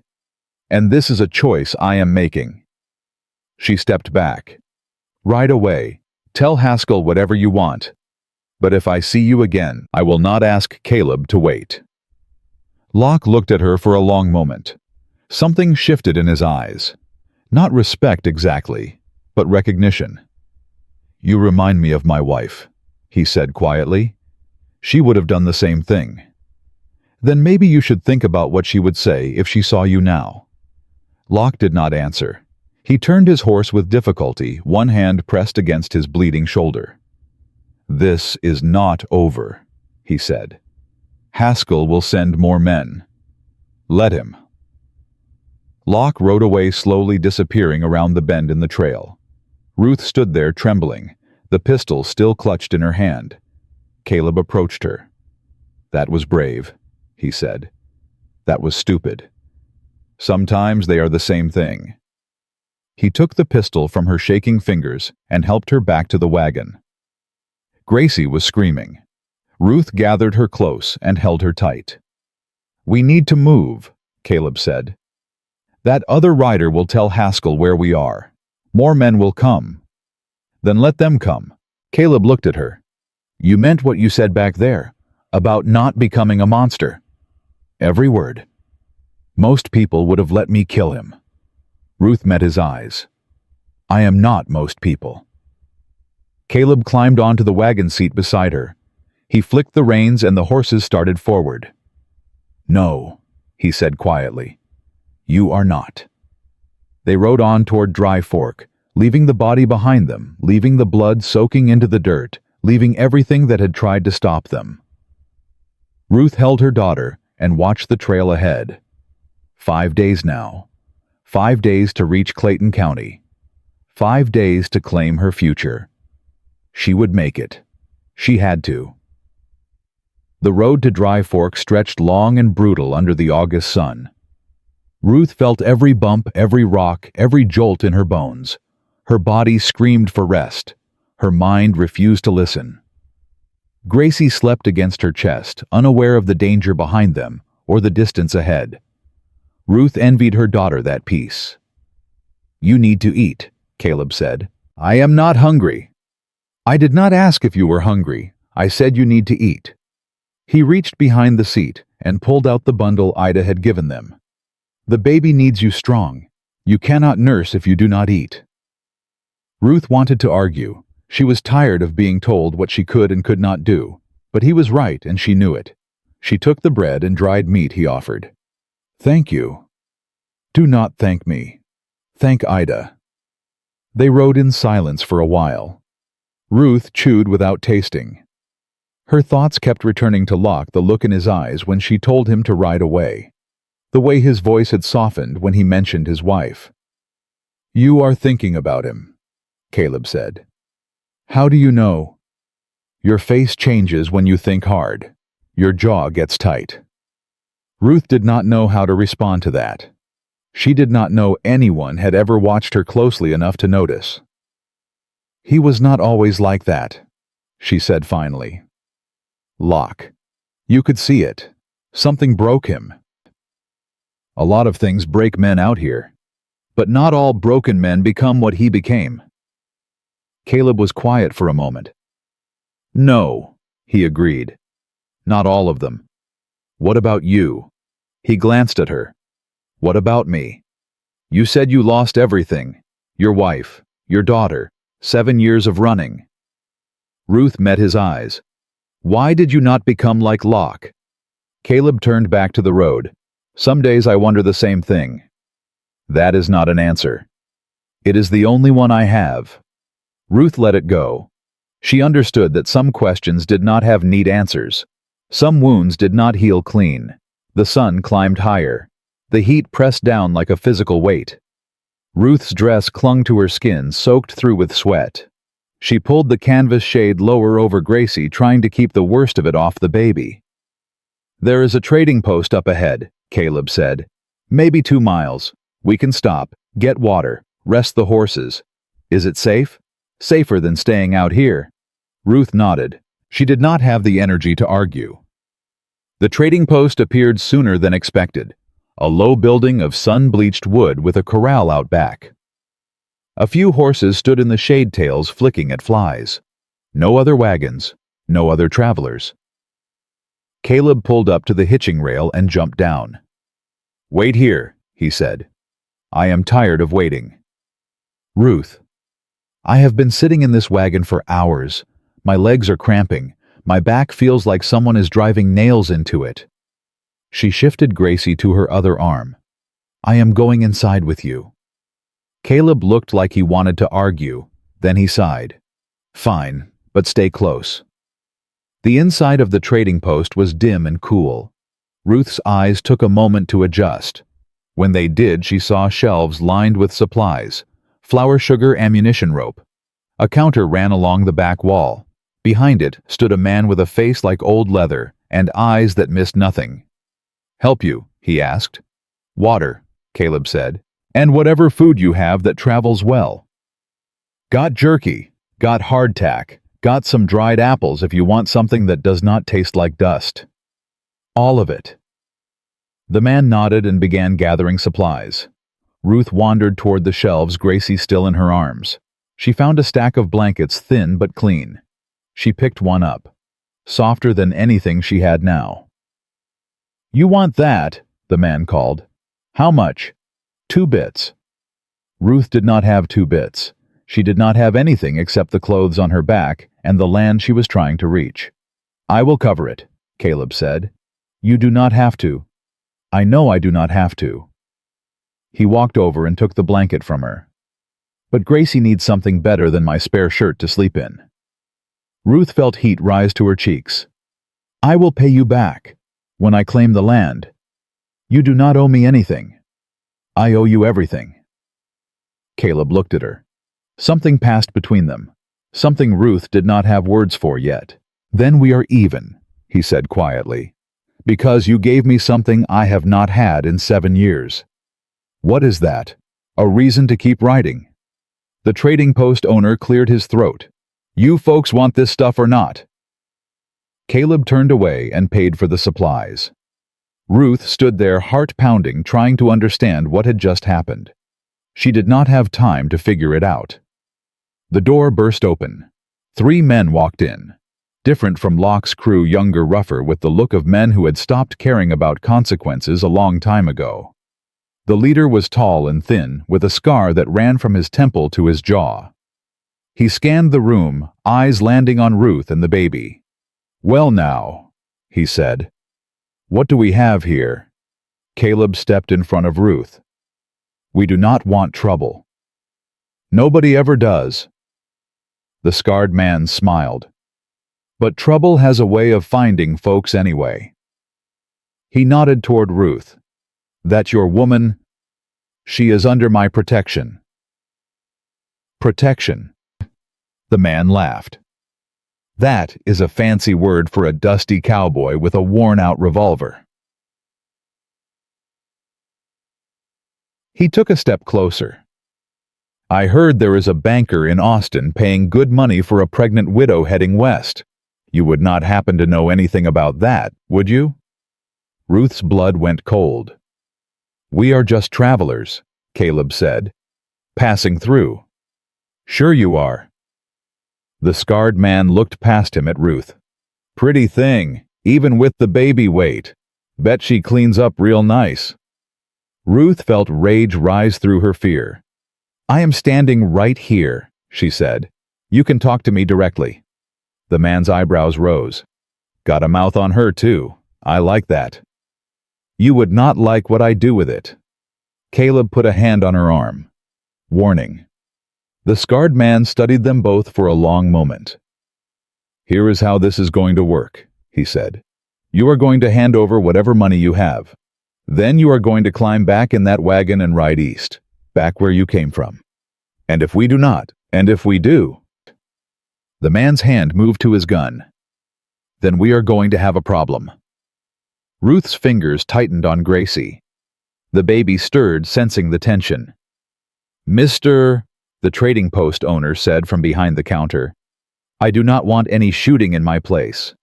And this is a choice I am making. She stepped back. Right away, tell Haskell whatever you want. But if I see you again, I will not ask Caleb to wait. Locke looked at her for a long moment. Something shifted in his eyes. Not respect exactly, but recognition. You remind me of my wife, he said quietly. She would have done the same thing. Then maybe you should think about what she would say if she saw you now. Locke did not answer. He turned his horse with difficulty, one hand pressed against his bleeding shoulder. This is not over, he said. Haskell will send more men. Let him. Locke rode away, slowly disappearing around the bend in the trail. Ruth stood there trembling, the pistol still clutched in her hand. Caleb approached her. That was brave, he said. That was stupid. Sometimes they are the same thing. He took the pistol from her shaking fingers and helped her back to the wagon. Gracie was screaming. Ruth gathered her close and held her tight. We need to move, Caleb said. That other rider will tell Haskell where we are. More men will come. Then let them come. Caleb looked at her. You meant what you said back there, about not becoming a monster. Every word. Most people would have let me kill him. Ruth met his eyes. I am not most people. Caleb climbed onto the wagon seat beside her. He flicked the reins and the horses started forward. No, he said quietly. You are not. They rode on toward Dry Fork, leaving the body behind them, leaving the blood soaking into the dirt, leaving everything that had tried to stop them. Ruth held her daughter and watched the trail ahead. 5 days now. 5 days to reach Clayton County. 5 days to claim her future. She would make it. She had to. The road to Dry Fork stretched long and brutal under the August sun. Ruth felt every bump, every rock, every jolt in her bones. Her body screamed for rest. Her mind refused to listen. Gracie slept against her chest, unaware of the danger behind them or the distance ahead. Ruth envied her daughter that peace. You need to eat, Caleb said. I am not hungry. I did not ask if you were hungry. I said you need to eat. He reached behind the seat and pulled out the bundle Ida had given them. The baby needs you strong. You cannot nurse if you do not eat. Ruth wanted to argue. She was tired of being told what she could and could not do, but he was right and she knew it. She took the bread and dried meat he offered. Thank you. Do not thank me. Thank Ida. They rode in silence for a while. Ruth chewed without tasting. Her thoughts kept returning to Locke, the look in his eyes when she told him to ride away. The way his voice had softened when he mentioned his wife. You are thinking about him, Caleb said. How do you know? Your face changes when you think hard. Your jaw gets tight. Ruth did not know how to respond to that. She did not know anyone had ever watched her closely enough to notice. He was not always like that, she said finally. Locke. You could see it. Something broke him. A lot of things break men out here, but not all broken men become what he became. Caleb was quiet for a moment. No, he agreed. Not all of them. What about you? He glanced at her. What about me? You said you lost everything. Your wife, your daughter, 7 years of running. Ruth met his eyes. Why did you not become like Locke? Caleb turned back to the road. Some days I wonder the same thing. That is not an answer. It is the only one I have. Ruth let it go. She understood that some questions did not have neat answers. Some wounds did not heal clean. The sun climbed higher. The heat pressed down like a physical weight. Ruth's dress clung to her skin, soaked through with sweat. She pulled the canvas shade lower over Gracie, trying to keep the worst of it off the baby. "There is a trading post up ahead," Caleb said. "Maybe 2 miles. We can stop, get water, rest the horses. Is it safe? Safer than staying out here." Ruth nodded. She did not have the energy to argue. The trading post appeared sooner than expected, a low building of sun-bleached wood with a corral out back. A few horses stood in the shade tails flicking at flies. No other wagons, no other travelers. Caleb pulled up to the hitching rail and jumped down. "Wait here," he said. "I am tired of waiting." "Ruth, I have been sitting in this wagon for hours. My legs are cramping. My back feels like someone is driving nails into it." She shifted Gracie to her other arm. "I am going inside with you." Caleb looked like he wanted to argue, then he sighed. "Fine, but stay close." The inside of the trading post was dim and cool. Ruth's eyes took a moment to adjust. When they did, she saw shelves lined with supplies, flour, sugar, ammunition rope. A counter ran along the back wall. Behind it stood a man with a face like old leather and eyes that missed nothing. "Help you?" he asked. "Water," Caleb said, "and whatever food you have that travels well." "Got jerky, got hardtack, got some dried apples if you want something that does not taste like dust." "All of it." The man nodded and began gathering supplies. Ruth wandered toward the shelves, Gracie still in her arms. She found a stack of blankets, thin but clean. She picked one up, softer than anything she had now. "You want that?" the man called. "How much?" "2 bits." Ruth did not have 2 bits. She did not have anything except the clothes on her back and the land she was trying to reach. "I will cover it," Caleb said. "You do not have to." "I know I do not have to." He walked over and took the blanket from her. "But Gracie needs something better than my spare shirt to sleep in." Ruth felt heat rise to her cheeks. "I will pay you back when I claim the land. You do not owe me anything. I owe you everything." Caleb looked at her. Something passed between them, something Ruth did not have words for yet. "Then we are even," he said quietly, "because you gave me something I have not had in 7 years. What is that? A reason to keep writing?" The trading post owner cleared his throat. "You folks want this stuff or not?" Caleb turned away and paid for the supplies. Ruth stood there, heart pounding, trying to understand what had just happened. She did not have time to figure it out. The door burst open. 3 men walked in. Different from Locke's crew, younger, rougher, with the look of men who had stopped caring about consequences a long time ago. The leader was tall and thin, with a scar that ran from his temple to his jaw. He scanned the room, eyes landing on Ruth and the baby. "Well now," he said. "What do we have here?" Caleb stepped in front of Ruth. "We do not want trouble." "Nobody ever does." The scarred man smiled. "But trouble has a way of finding folks anyway." He nodded toward Ruth. "That your woman? She is under my protection." "Protection?" The man laughed. "That is a fancy word for a dusty cowboy with a worn-out revolver." He took a step closer. "I heard there is a banker in Austin paying good money for a pregnant widow heading west. You would not happen to know anything about that, would you?" Ruth's blood went cold. "We are just travelers," Caleb said. "Passing through." "Sure you are." The scarred man looked past him at Ruth. "Pretty thing, even with the baby weight. Bet she cleans up real nice." Ruth felt rage rise through her fear. "I am standing right here," she said. "You can talk to me directly." The man's eyebrows rose. "Got a mouth on her, too. I like that." "You would not like what I do with it." Caleb put a hand on her arm. Warning. The scarred man studied them both for a long moment. "Here is how this is going to work," he said. "You are going to hand over whatever money you have. Then you are going to climb back in that wagon and ride east, back where you came from. And if we do not, and if we do..." The man's hand moved to his gun. Then we are going to have a problem. Ruth's fingers tightened on Gracie. The baby stirred, sensing the tension. "Mr. the trading post owner said from behind the counter, "I do not want any shooting in my place."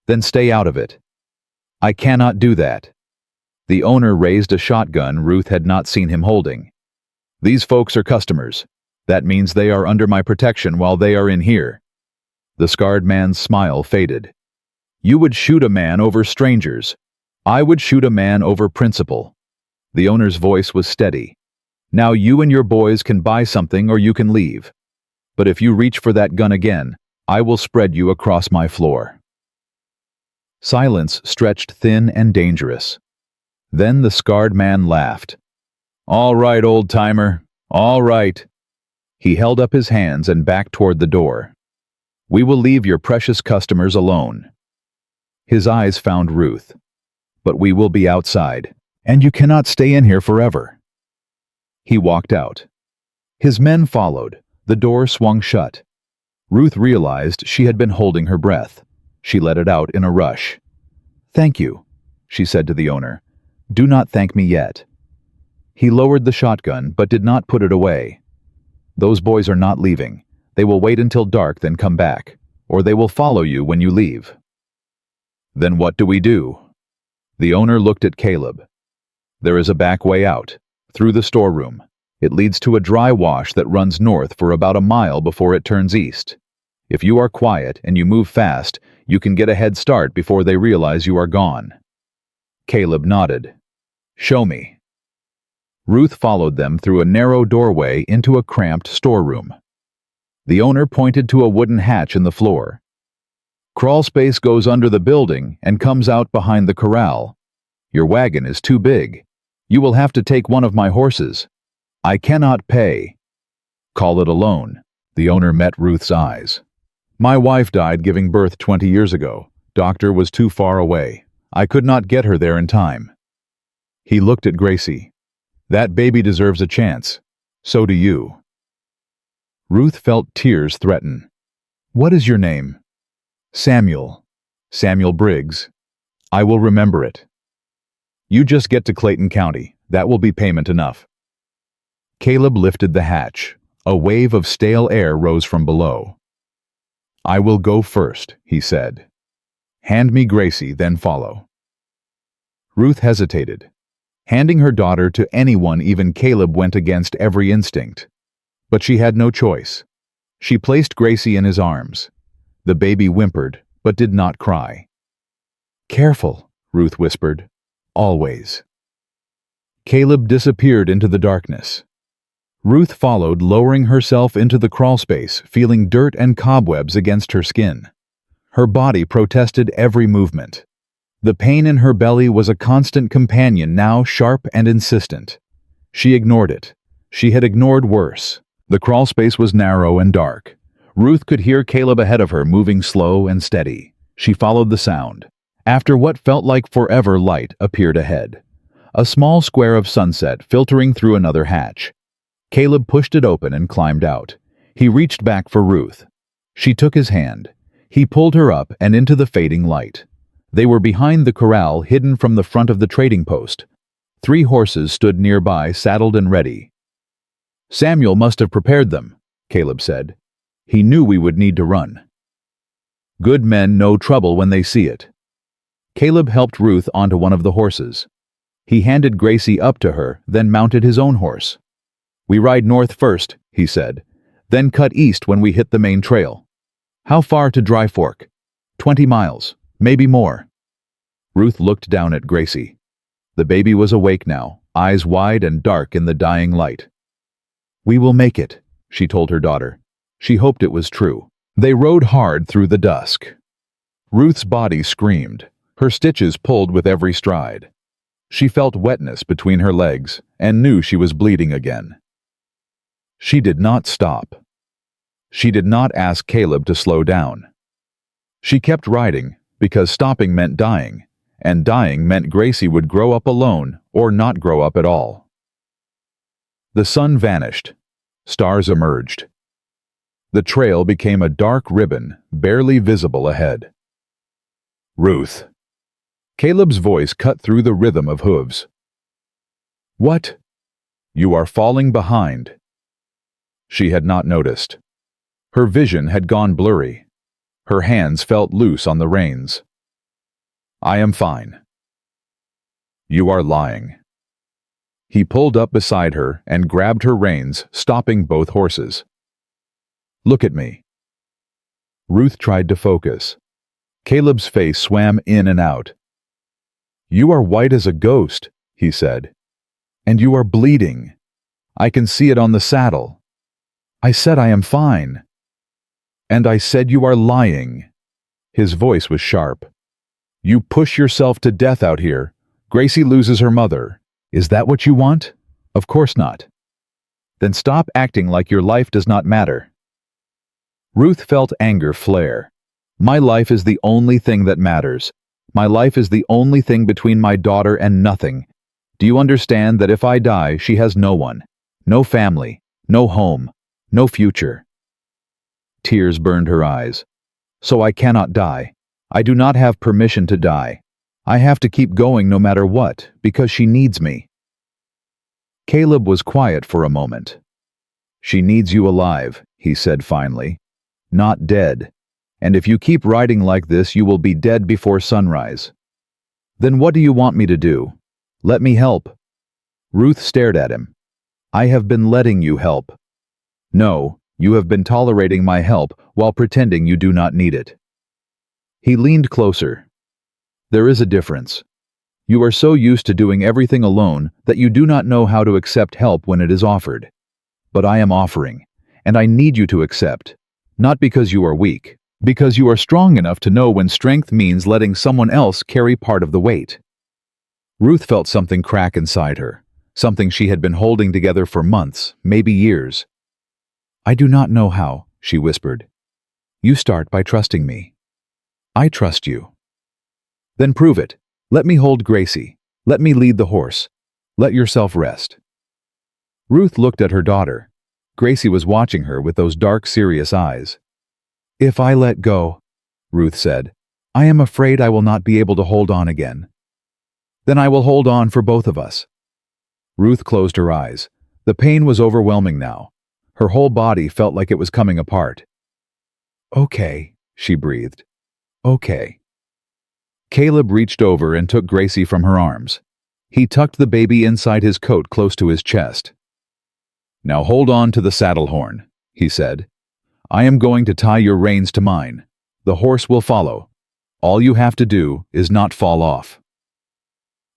"Then stay out of it." "I cannot do that." The owner raised a shotgun Ruth had not seen him holding. "These folks are customers. That means they are under my protection while they are in here." The scarred man's smile faded. "You would shoot a man over strangers. I would shoot a man over principle." The owner's voice was steady. "Now you and your boys can buy something or you can leave. But if you reach for that gun again, I will spread you across my floor." Silence stretched thin and dangerous. Then the scarred man laughed. "All right, old-timer, all right." He held up his hands and backed toward the door. "We will leave your precious customers alone." His eyes found Ruth. "But we will be outside, and you cannot stay in here forever." He walked out. His men followed. The door swung shut. Ruth realized she had been holding her breath. She let it out in a rush. "Thank you," she said to the owner. "Do not thank me yet." He lowered the shotgun but did not put it away. "Those boys are not leaving. They will wait until dark, then come back, or they will follow you when you leave." "Then what do we do?" The owner looked at Caleb. "There is a back way out, through the storeroom. It leads to a dry wash that runs north for about a mile before it turns east. If you are quiet and you move fast, you can get a head start before they realize you are gone." Caleb nodded. "Show me." Ruth followed them through a narrow doorway into a cramped storeroom. The owner pointed to a wooden hatch in the floor. "Crawl space goes under the building and comes out behind the corral. Your wagon is too big. You will have to take one of my horses. I cannot pay." "Call it a loan." The owner met Ruth's eyes. "My wife died giving birth 20 years ago. Doctor was too far away. I could not get her there in time." He looked at Gracie. "That baby deserves a chance. So do you." Ruth felt tears threaten. "What is your name?" "Samuel. Samuel Briggs. I will remember it." "You just get to Clayton County. That will be payment enough." Caleb lifted the hatch. A wave of stale air rose from below. "I will go first," he said. "Hand me Gracie, then follow." Ruth hesitated. Handing her daughter to anyone, even Caleb, went against every instinct. But she had no choice. She placed Gracie in his arms. The baby whimpered, but did not cry. "Careful," Ruth whispered. "Always." Caleb disappeared into the darkness. Ruth followed, lowering herself into the crawlspace, feeling dirt and cobwebs against her skin. Her body protested every movement. The pain in her belly was a constant companion, now sharp and insistent. She ignored it. She had ignored worse. The crawlspace was narrow and dark. Ruth could hear Caleb ahead of her, moving slow and steady. She followed the sound. After what felt like forever, light appeared ahead. A small square of sunset filtering through another hatch. Caleb pushed it open and climbed out. He reached back for Ruth. She took his hand. He pulled her up and into the fading light. They were behind the corral, hidden from the front of the trading post. 3 horses stood nearby, saddled and ready. "Samuel must have prepared them," Caleb said. "He knew we would need to run." "Good men know trouble when they see it." Caleb helped Ruth onto one of the horses. He handed Gracie up to her, then mounted his own horse. "We ride north first," he said, "then cut east when we hit the main trail." "How far to Dry Fork?" 20 miles, maybe more." Ruth looked down at Gracie. The baby was awake now, eyes wide and dark in the dying light. "We will make it," she told her daughter. She hoped it was true. They rode hard through the dusk. Ruth's body screamed. Her stitches pulled with every stride. She felt wetness between her legs and knew she was bleeding again. She did not stop. She did not ask Caleb to slow down. She kept riding because stopping meant dying, and dying meant Gracie would grow up alone or not grow up at all. The sun vanished. Stars emerged. The trail became a dark ribbon, barely visible ahead. "Ruth." Caleb's voice cut through the rhythm of hooves. "What?" "You are falling behind." She had not noticed. Her vision had gone blurry. Her hands felt loose on the reins. "I am fine." "You are lying." He pulled up beside her and grabbed her reins, stopping both horses. "Look at me." Ruth tried to focus. Caleb's face swam in and out. "You are white as a ghost," he said. "And you are bleeding. I can see it on the saddle." "I said I am fine." "And I said you are lying." His voice was sharp. "You push yourself to death out here. Gracie loses her mother. Is that what you want? Of course not. Then stop acting like your life does not matter." Ruth felt anger flare. "My life is the only thing that matters. My life is the only thing between my daughter and nothing. Do you understand that if I die, she has no one, no family, no home, no future?" Tears burned her eyes. "So I cannot die. I do not have permission to die. I have to keep going no matter what, because she needs me." Caleb was quiet for a moment. "She needs you alive," he said finally, "not dead. And if you keep riding like this, you will be dead before sunrise." "Then what do you want me to do? Let me help." Ruth stared at him. "I have been letting you help." "No, you have been tolerating my help while pretending you do not need it." He leaned closer. "There is a difference. You are so used to doing everything alone that you do not know how to accept help when it is offered. But I am offering, and I need you to accept, not because you are weak, because you are strong enough to know when strength means letting someone else carry part of the weight." Ruth felt something crack inside her, something she had been holding together for months, maybe years. "I do not know how," she whispered. "You start by trusting me." "I trust you." "Then prove it. Let me hold Gracie. Let me lead the horse. Let yourself rest." Ruth looked at her daughter. Gracie was watching her with those dark, serious eyes. "If I let go," Ruth said, "I am afraid I will not be able to hold on again." "Then I will hold on for both of us." Ruth closed her eyes. The pain was overwhelming now. Her whole body felt like it was coming apart. "Okay," she breathed. "Okay." Caleb reached over and took Gracie from her arms. He tucked the baby inside his coat close to his chest. "Now hold on to the saddle horn," he said. "I am going to tie your reins to mine. The horse will follow. All you have to do is not fall off."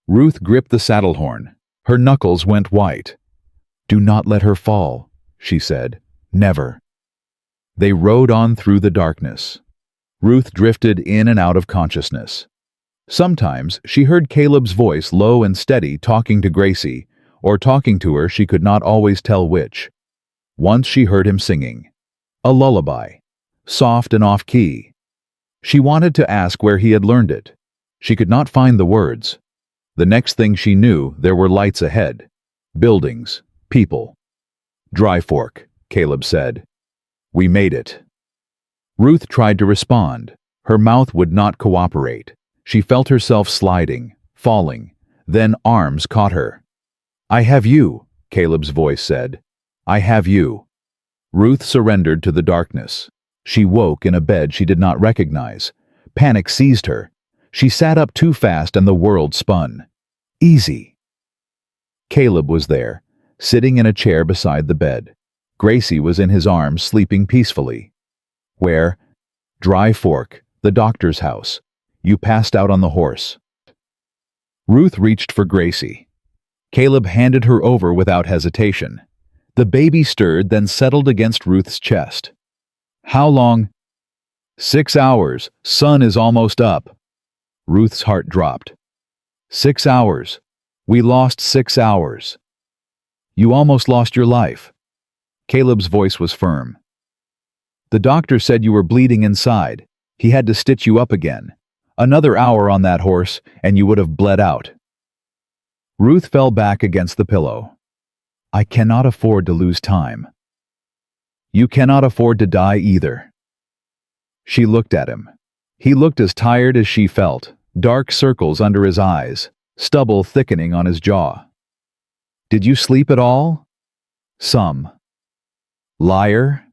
Ruth gripped the saddle horn. Her knuckles went white. "Do not let her fall," she said. "Never." They rode on through the darkness. Ruth drifted in and out of consciousness. Sometimes she heard Caleb's voice low and steady talking to Gracie, or talking to her, she could not always tell which. Once she heard him singing. A lullaby, soft and off-key. She wanted to ask where he had learned it. She could not find the words. The next thing she knew, there were lights ahead. Buildings, people. "Dry Fork," Caleb said. "We made it." Ruth tried to respond. Her mouth would not cooperate. She felt herself sliding, falling. Then arms caught her. "I have you," Caleb's voice said. "I have you." Ruth surrendered to the darkness. She woke in a bed she did not recognize. Panic seized her. She sat up too fast and the world spun. Easy. Caleb was there, sitting in a chair beside the bed. Gracie was in his arms, sleeping peacefully. "Where?" "Dry Fork, the doctor's house. You passed out on the horse." Ruth reached for Gracie. Caleb handed her over without hesitation. The baby stirred, then settled against Ruth's chest. "How long?" "6 hours. Sun is almost up." Ruth's heart dropped. 6 hours. We lost 6 hours. You almost lost your life. Caleb's voice was firm. The doctor said you were bleeding inside. He had to stitch you up again. Another hour on that horse, and you would have bled out. Ruth fell back against the pillow. "I cannot afford to lose time." You cannot afford to die either." She looked at him. He looked as tired as she felt, dark circles under his eyes, stubble thickening on his jaw. "Did you sleep at all?" "Some." "Liar."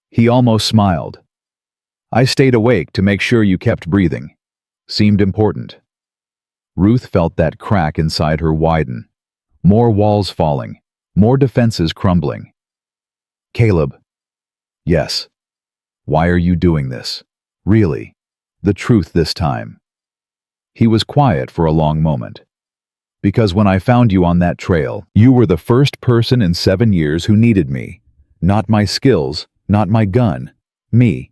He almost smiled. "I stayed awake to make sure you kept breathing. Seemed important." Ruth felt that crack inside her widen. More walls falling, more defenses crumbling. "Caleb." "Yes." "Why are you doing this? Really? The truth this time." He was quiet for a long moment. "Because when I found you on that trail, you were the first person in 7 years who needed me. Not my skills, not my gun. Me."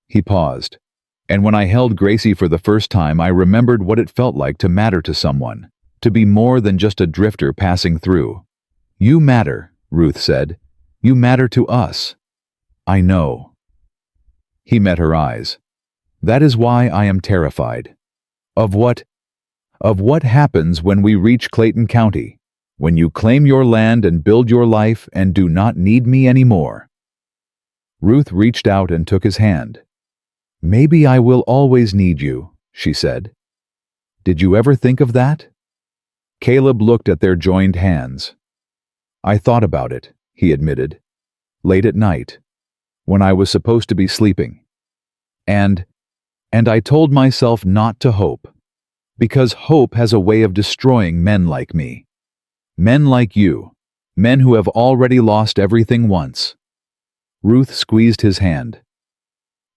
He paused. "And when I held Gracie for the first time, I remembered what it felt like to matter to someone, to be more than just a drifter passing through." "You matter," Ruth said. "You matter to us." "I know." He met her eyes. "That is why I am terrified. Of what? Of what happens when we reach Clayton County, when you claim your land and build your life and do not need me anymore." Ruth reached out and took his hand. "Maybe I will always need you," she said. "Did you ever think of that?" Caleb looked at their joined hands. "I thought about it," he admitted. "Late at night, when I was supposed to be sleeping. And I told myself not to hope, because hope has a way of destroying men like me. Men like you, men who have already lost everything once." Ruth squeezed his hand.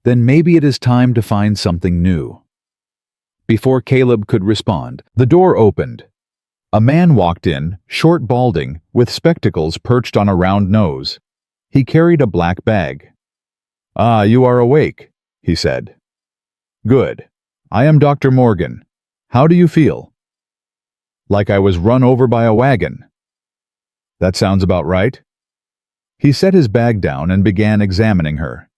"Then maybe it is time to find something new." Before Caleb could respond, the door opened. A man walked in, short balding, with spectacles perched on a round nose. He carried a black bag. "Ah, you are awake," he said. "Good. I am Dr. Morgan. How do you feel?" "Like I was run over by a wagon." "That sounds about right." He set his bag down and began examining her.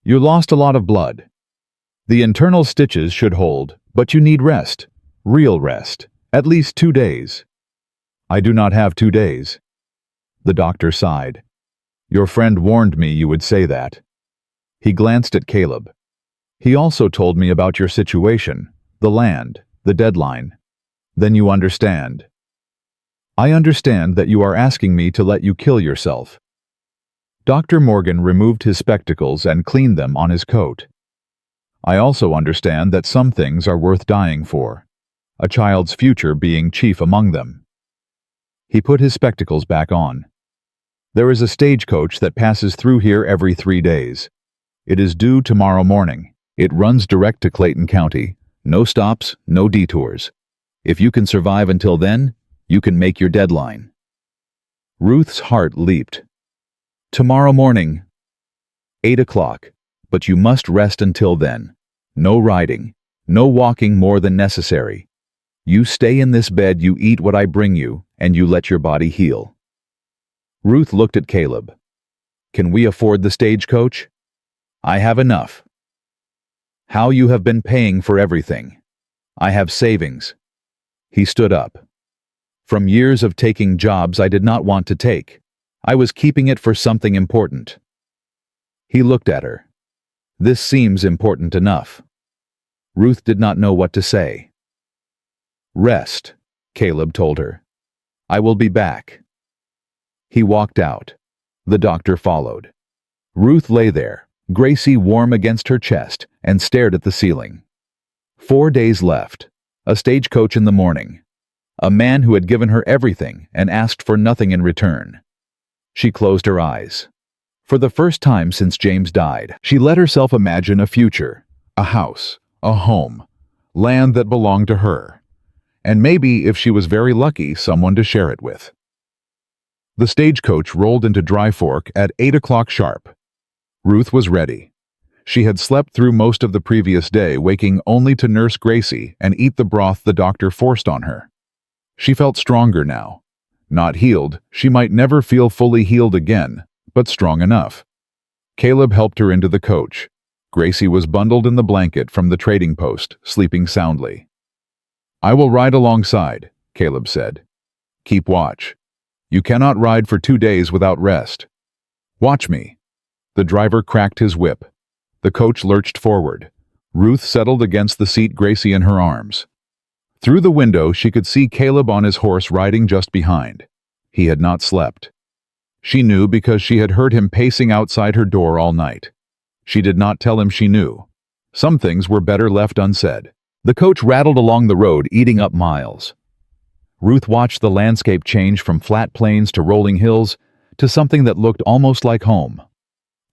"You lost a lot of blood. The internal stitches should hold, but you need rest. Real rest. At least 2 days." "I do not have 2 days." The doctor sighed. "Your friend warned me you would say that." He glanced at Caleb. "He also told me about your situation, the land, the deadline. Then you understand." "I understand that you are asking me to let you kill yourself." Dr. Morgan removed his spectacles and cleaned them on his coat. "I also understand that some things are worth dying for, a child's future being chief among them." He put his spectacles back on. "There is a stagecoach that passes through here every 3 days. It is due tomorrow morning. It runs direct to Clayton County. No stops, no detours. If you can survive until then, you can make your deadline." Ruth's heart leaped. "Tomorrow morning, 8 o'clock, but you must rest until then. No riding, no walking more than necessary. You stay in this bed, you eat what I bring you, and you let your body heal." Ruth looked at Caleb. "Can we afford the stagecoach?" "I have enough." "How you have been paying for everything." "I have savings." He stood up. "From years of taking jobs I did not want to take. I was keeping it for something important." He looked at her. "This seems important enough." Ruth did not know what to say. "Rest," Caleb told her. "I will be back." He walked out. The doctor followed. Ruth lay there, Gracie warm against her chest, and stared at the ceiling. 4 days left. A stagecoach in the morning. A man who had given her everything and asked for nothing in return. She closed her eyes. For the first time since James died, she let herself imagine a future, a house, a home, land that belonged to her, and maybe, if she was very lucky, someone to share it with. The stagecoach rolled into Dry Fork at 8 o'clock sharp. Ruth was ready. She had slept through most of the previous day, waking only to nurse Gracie and eat the broth the doctor forced on her. She felt stronger now. Not healed, she might never feel fully healed again, but strong enough. Caleb helped her into the coach. Gracie was bundled in the blanket from the trading post, sleeping soundly. "I will ride alongside," Caleb said. "Keep watch. You cannot ride for 2 days without rest." Watch me. The driver cracked his whip. The coach lurched forward. Ruth settled against the seat, Gracie in her arms. Through the window, she could see Caleb on his horse riding just behind. He had not slept. She knew because she had heard him pacing outside her door all night. She did not tell him she knew. Some things were better left unsaid. The coach rattled along the road, eating up miles. Ruth watched the landscape change from flat plains to rolling hills to something that looked almost like home.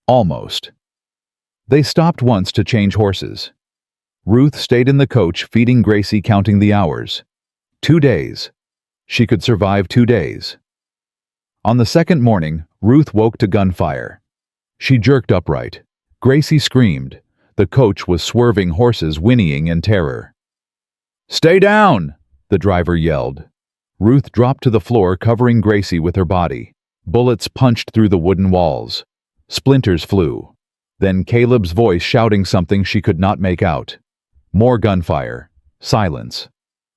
Almost. They stopped once to change horses. Ruth stayed in the coach, feeding Gracie, counting the hours. 2 days. She could survive 2 days. On the second morning, Ruth woke to gunfire. She jerked upright. Gracie screamed. The coach was swerving horses, whinnying in terror. "Stay down!" the driver yelled. Ruth dropped to the floor, covering Gracie with her body. Bullets punched through the wooden walls. Splinters flew. Then Caleb's voice shouting something she could not make out. More gunfire. Silence.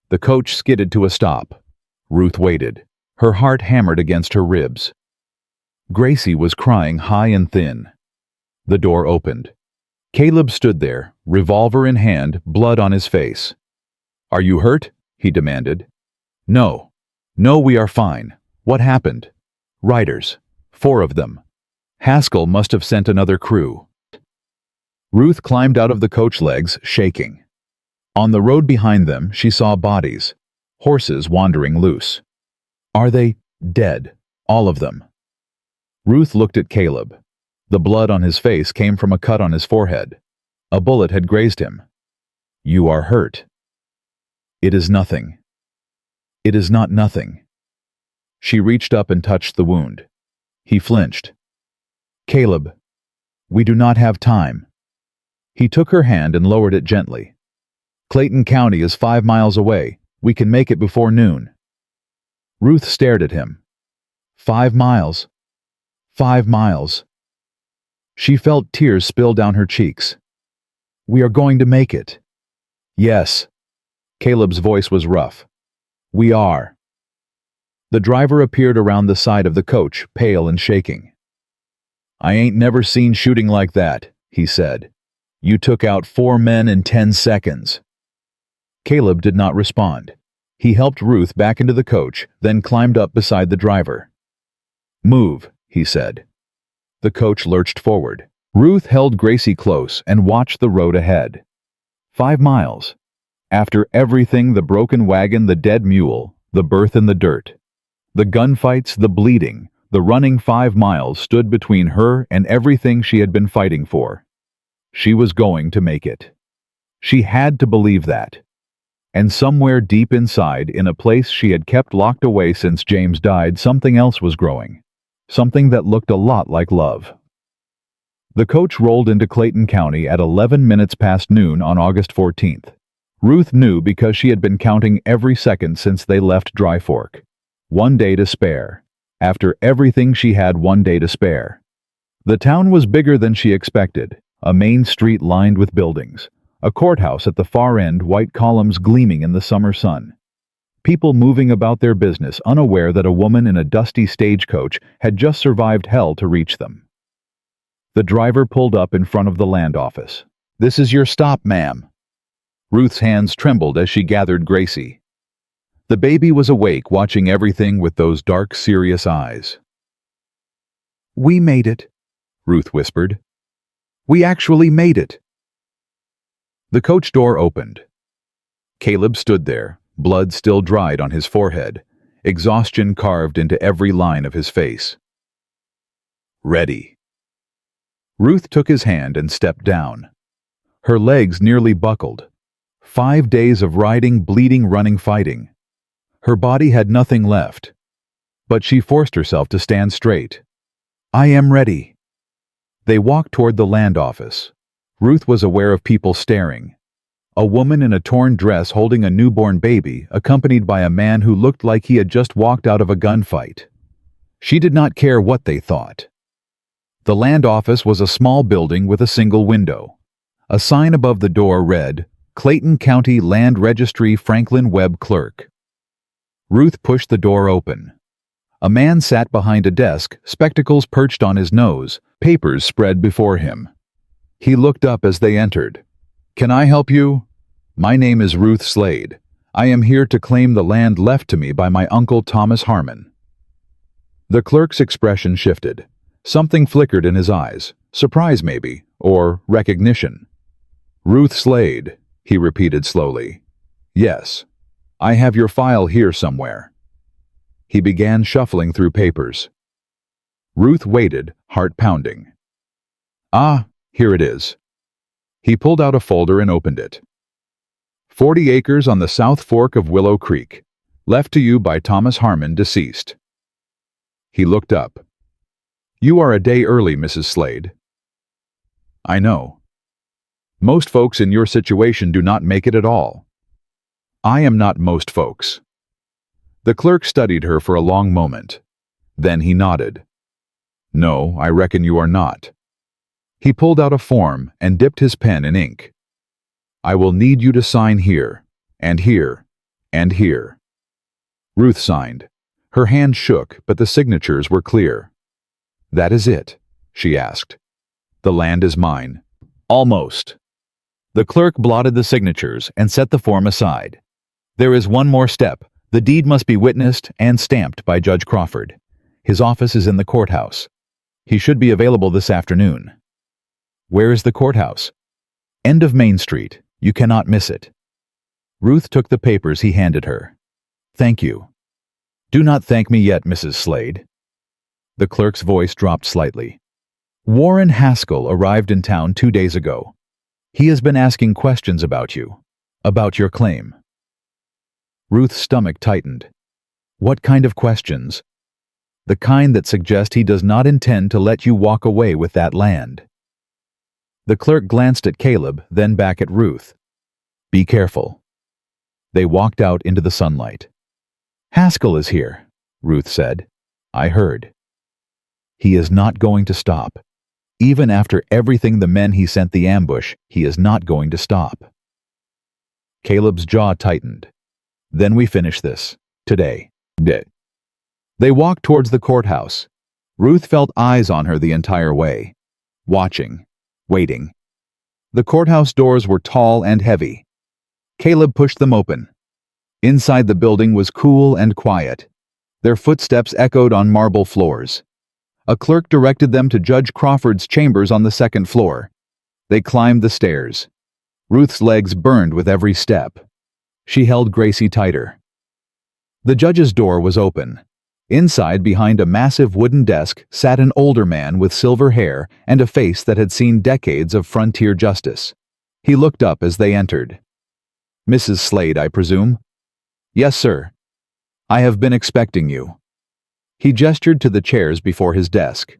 The coach skidded to a stop. Ruth waited. Her heart hammered against her ribs. Gracie was crying high and thin. The door opened. Caleb stood there, revolver in hand, blood on his face. "Are you hurt?" he demanded. "No. No, we are fine. What happened?" "Riders. 4 of them. Haskell must have sent another crew." Ruth climbed out of the coach legs, shaking. On the road behind them, she saw bodies. Horses wandering loose. "Are they dead? All of them?" Ruth looked at Caleb. The blood on his face came from a cut on his forehead. A bullet had grazed him. "You are hurt." "It is nothing." "It is not nothing." She reached up and touched the wound. He flinched. "Caleb, we do not have time." He took her hand and lowered it gently. "Clayton County is 5 miles away. We can make it before noon." Ruth stared at him. 5 miles. 5 miles. She felt tears spill down her cheeks. "We are going to make it." "Yes." Caleb's voice was rough. "We are." The driver appeared around the side of the coach, pale and shaking. "I ain't never seen shooting like that," he said. "You took out 4 men in 10 seconds." Caleb did not respond. He helped Ruth back into the coach, then climbed up beside the driver. "Move," he said. The coach lurched forward. Ruth held Gracie close and watched the road ahead. 5 miles. After everything, the broken wagon, the dead mule, the birth in the dirt. The gunfights, the bleeding, the running 5 miles stood between her and everything she had been fighting for. She was going to make it. She had to believe that. And somewhere deep inside, in a place she had kept locked away since James died, something else was growing. Something that looked a lot like love. The coach rolled into Clayton County at 11 minutes past noon on August 14th. Ruth knew because she had been counting every second since they left Dry Fork. 1 day to spare. After everything, she had 1 day to spare. The town was bigger than she expected. A main street lined with buildings. A courthouse at the far end, white columns gleaming in the summer sun. People moving about their business, unaware that a woman in a dusty stagecoach had just survived hell to reach them. The driver pulled up in front of the land office. "This is your stop, ma'am." Ruth's hands trembled as she gathered Gracie. The baby was awake, watching everything with those dark, serious eyes. "We made it," Ruth whispered. "We actually made it." The coach door opened. Caleb stood there, blood still dried on his forehead, exhaustion carved into every line of his face. "Ready." Ruth took his hand and stepped down. Her legs nearly buckled. 5 days of riding, bleeding, running, fighting. Her body had nothing left. But she forced herself to stand straight. "I am ready." They walked toward the land office. Ruth was aware of people staring. A woman in a torn dress holding a newborn baby, accompanied by a man who looked like he had just walked out of a gunfight. She did not care what they thought. The land office was a small building with a single window. A sign above the door read, "Clayton County Land Registry Franklin Webb Clerk." Ruth pushed the door open. A man sat behind a desk, spectacles perched on his nose, papers spread before him. He looked up as they entered. "Can I help you?" "My name is Ruth Slade. I am here to claim the land left to me by my uncle Thomas Harmon." The clerk's expression shifted. Something flickered in his eyes, surprise maybe, or recognition. "Ruth Slade," he repeated slowly. "Yes. I have your file here somewhere." He began shuffling through papers. Ruth waited, heart pounding. "Ah, here it is." He pulled out a folder and opened it. 40 acres on the South Fork of Willow Creek, left to you by Thomas Harmon, deceased. He looked up. "You are a day early, Mrs. Slade." "I know. Most folks in your situation do not make it at all." "I am not most folks." The clerk studied her for a long moment. Then he nodded. "No, I reckon you are not." He pulled out a form and dipped his pen in ink. "I will need you to sign here, and here, and here." Ruth signed. Her hand shook, but the signatures were clear. "That is it?" she asked. "The land is mine." "Almost." The clerk blotted the signatures and set the form aside. "There is one more step. The deed must be witnessed and stamped by Judge Crawford. His office is in the courthouse. He should be available this afternoon." "Where is the courthouse?" "End of Main Street. You cannot miss it." Ruth took the papers he handed her. "Thank you." "Do not thank me yet, Mrs. Slade." The clerk's voice dropped slightly. "Warren Haskell arrived in town 2 days ago. He has been asking questions about you, about your claim." Ruth's stomach tightened. "What kind of questions?" "The kind that suggest he does not intend to let you walk away with that land." The clerk glanced at Caleb, then back at Ruth. "Be careful." They walked out into the sunlight. "Haskell is here," Ruth said. "I heard." "He is not going to stop. Even after everything the men he sent the ambush, he is not going to stop." Caleb's jaw tightened. "Then we finish this. Today." They walked towards the courthouse. Ruth felt eyes on her the entire way. Watching. Waiting. The courthouse doors were tall and heavy. Caleb pushed them open. Inside the building was cool and quiet. Their footsteps echoed on marble floors. A clerk directed them to Judge Crawford's chambers on the second floor. They climbed the stairs. Ruth's legs burned with every step. She held Gracie tighter. The judge's door was open. Inside, behind a massive wooden desk, sat an older man with silver hair and a face that had seen decades of frontier justice. He looked up as they entered. "Mrs. Slade, I presume?" "Yes, sir. I have been expecting you." He gestured to the chairs before his desk.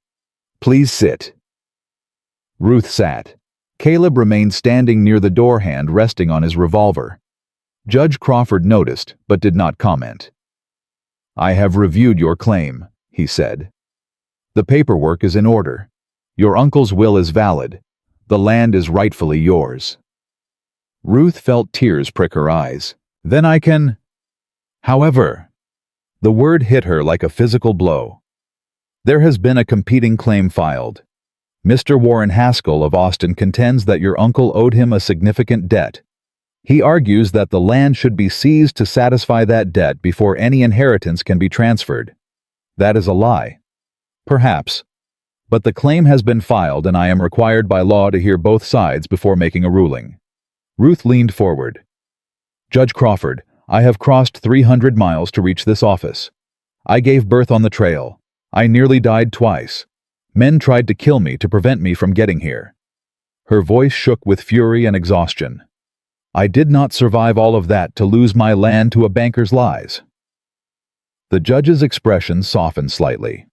"Please sit." Ruth sat. Caleb remained standing near the door, hand resting on his revolver. Judge Crawford noticed, but did not comment. "I have reviewed your claim," he said. "The paperwork is in order. Your uncle's will is valid. The land is rightfully yours." Ruth felt tears prick her eyes. "Then I can—" "However," the word hit her like a physical blow. "There has been a competing claim filed. Mr. Warren Haskell of Austin contends that your uncle owed him a significant debt. He argues that the land should be seized to satisfy that debt before any inheritance can be transferred. That is a lie. Perhaps. But the claim has been filed and I am required by law to hear both sides before making a ruling." Ruth leaned forward. "Judge Crawford, I have crossed 300 miles to reach this office. I gave birth on the trail. I nearly died twice. Men tried to kill me to prevent me from getting here." Her voice shook with fury and exhaustion. "I did not survive all of that to lose my land to a banker's lies." The judge's expression softened slightly.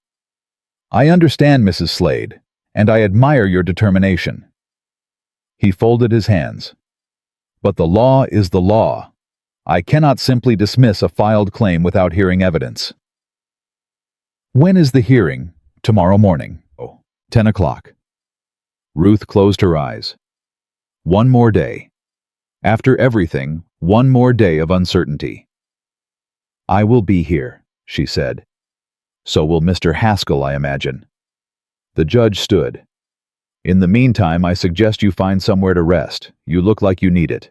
"I understand, Mrs. Slade, and I admire your determination." He folded his hands. "But the law is the law. I cannot simply dismiss a filed claim without hearing evidence." "When is the hearing?" "Tomorrow morning. 10 o'clock. Ruth closed her eyes. One more day. After everything, one more day of uncertainty. "I will be here," she said. So will Mr. Haskell, I imagine. The judge stood. In the meantime, I suggest you find somewhere to rest. You look like you need it.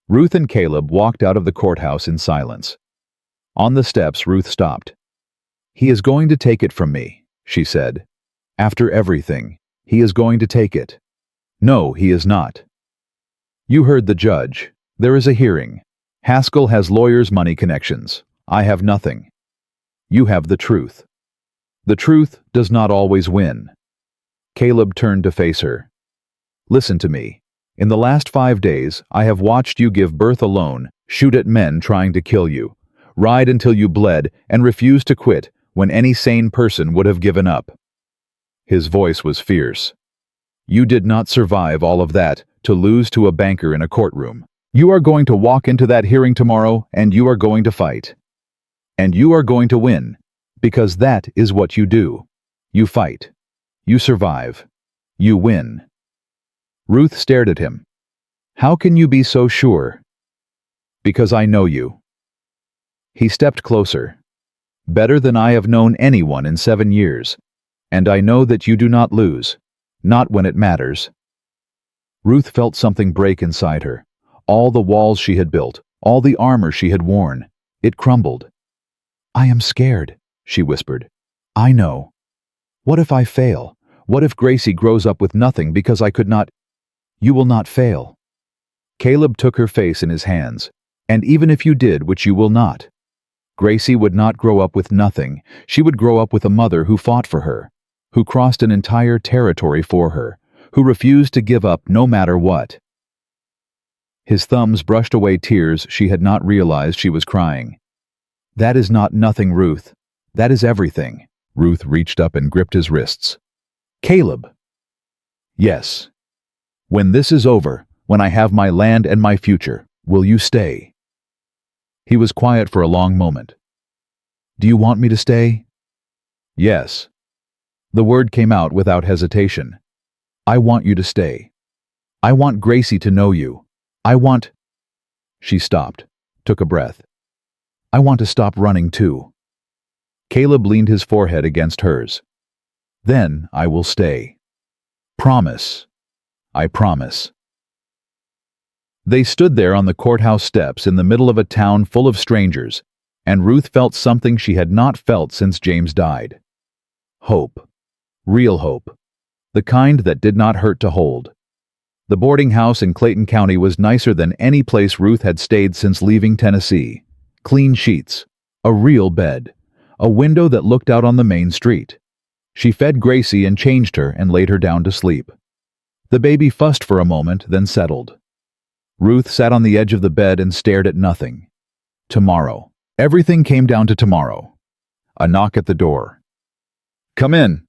Ruth and Caleb walked out of the courthouse in silence. On the steps, Ruth stopped. He is going to take it from me, she said. After everything, he is going to take it. No, he is not. You heard the judge. There is a hearing. Haskell has lawyers' money connections. I have nothing. You have the truth. The truth does not always win. Caleb turned to face her. Listen to me. In the last 5 days, I have watched you give birth alone, shoot at men trying to kill you, ride until you bled, and refuse to quit when any sane person would have given up. His voice was fierce. You did not survive all of that to lose to a banker in a courtroom. You are going to walk into that hearing tomorrow and you are going to fight. And you are going to win, because that is what you do. You fight. You survive. You win. Ruth stared at him. How can you be so sure? Because I know you. He stepped closer. Better than I have known anyone in 7 years. And I know that you do not lose. Not when it matters. Ruth felt something break inside her. All the walls she had built, all the armor she had worn. It crumbled. I am scared, she whispered. I know. What if I fail? What if Gracie grows up with nothing because I could not? You will not fail. Caleb took her face in his hands. And even if you did, which you will not. Gracie would not grow up with nothing. She would grow up with a mother who fought for her, who crossed an entire territory for her, who refused to give up no matter what. His thumbs brushed away tears she had not realized she was crying. That is not nothing, Ruth. That is everything. Ruth reached up and gripped his wrists. Caleb. Yes. When this is over, when I have my land and my future, will you stay? He was quiet for a long moment. Do you want me to stay? Yes. The word came out without hesitation. I want you to stay. I want Gracie to know you. I want... She stopped, took a breath. I want to stop running too. Caleb leaned his forehead against hers. Then I will stay. Promise. I promise. They stood there on the courthouse steps in the middle of a town full of strangers, and Ruth felt something she had not felt since James died. Hope. Real hope. The kind that did not hurt to hold. The boarding house in Clayton County was nicer than any place Ruth had stayed since leaving Tennessee. Clean sheets. A real bed. A window that looked out on the main street. She fed Gracie and changed her and laid her down to sleep. The baby fussed for a moment, then settled. Ruth sat on the edge of the bed and stared at nothing. Tomorrow. Everything came down to tomorrow. A knock at the door. Come in.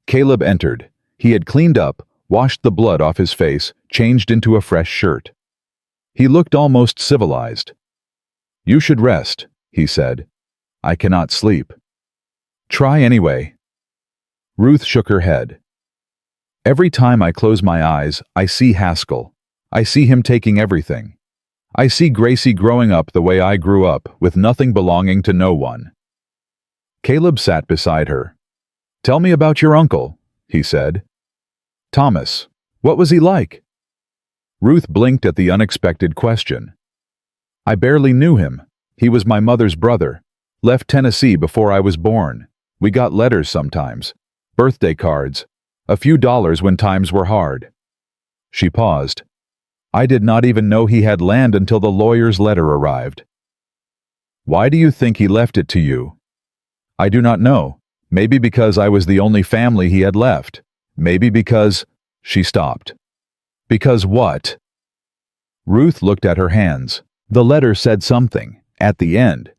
Caleb entered. He had cleaned up, washed the blood off his face, changed into a fresh shirt. He looked almost civilized. You should rest, he said. I cannot sleep. Try anyway. Ruth shook her head. Every time I close my eyes, I see Haskell. I see him taking everything. I see Gracie growing up the way I grew up, with nothing belonging to no one. Caleb sat beside her. Tell me about your uncle, he said. Thomas. What was he like? Ruth blinked at the unexpected question. I barely knew him. He was my mother's brother. Left Tennessee before I was born. We got letters sometimes. Birthday cards. A few dollars when times were hard. She paused. I did not even know he had land until the lawyer's letter arrived. Why do you think he left it to you? I do not know. Maybe because I was the only family he had left. Maybe because... She stopped. Because what? Ruth looked at her hands. The letter said something. At the end,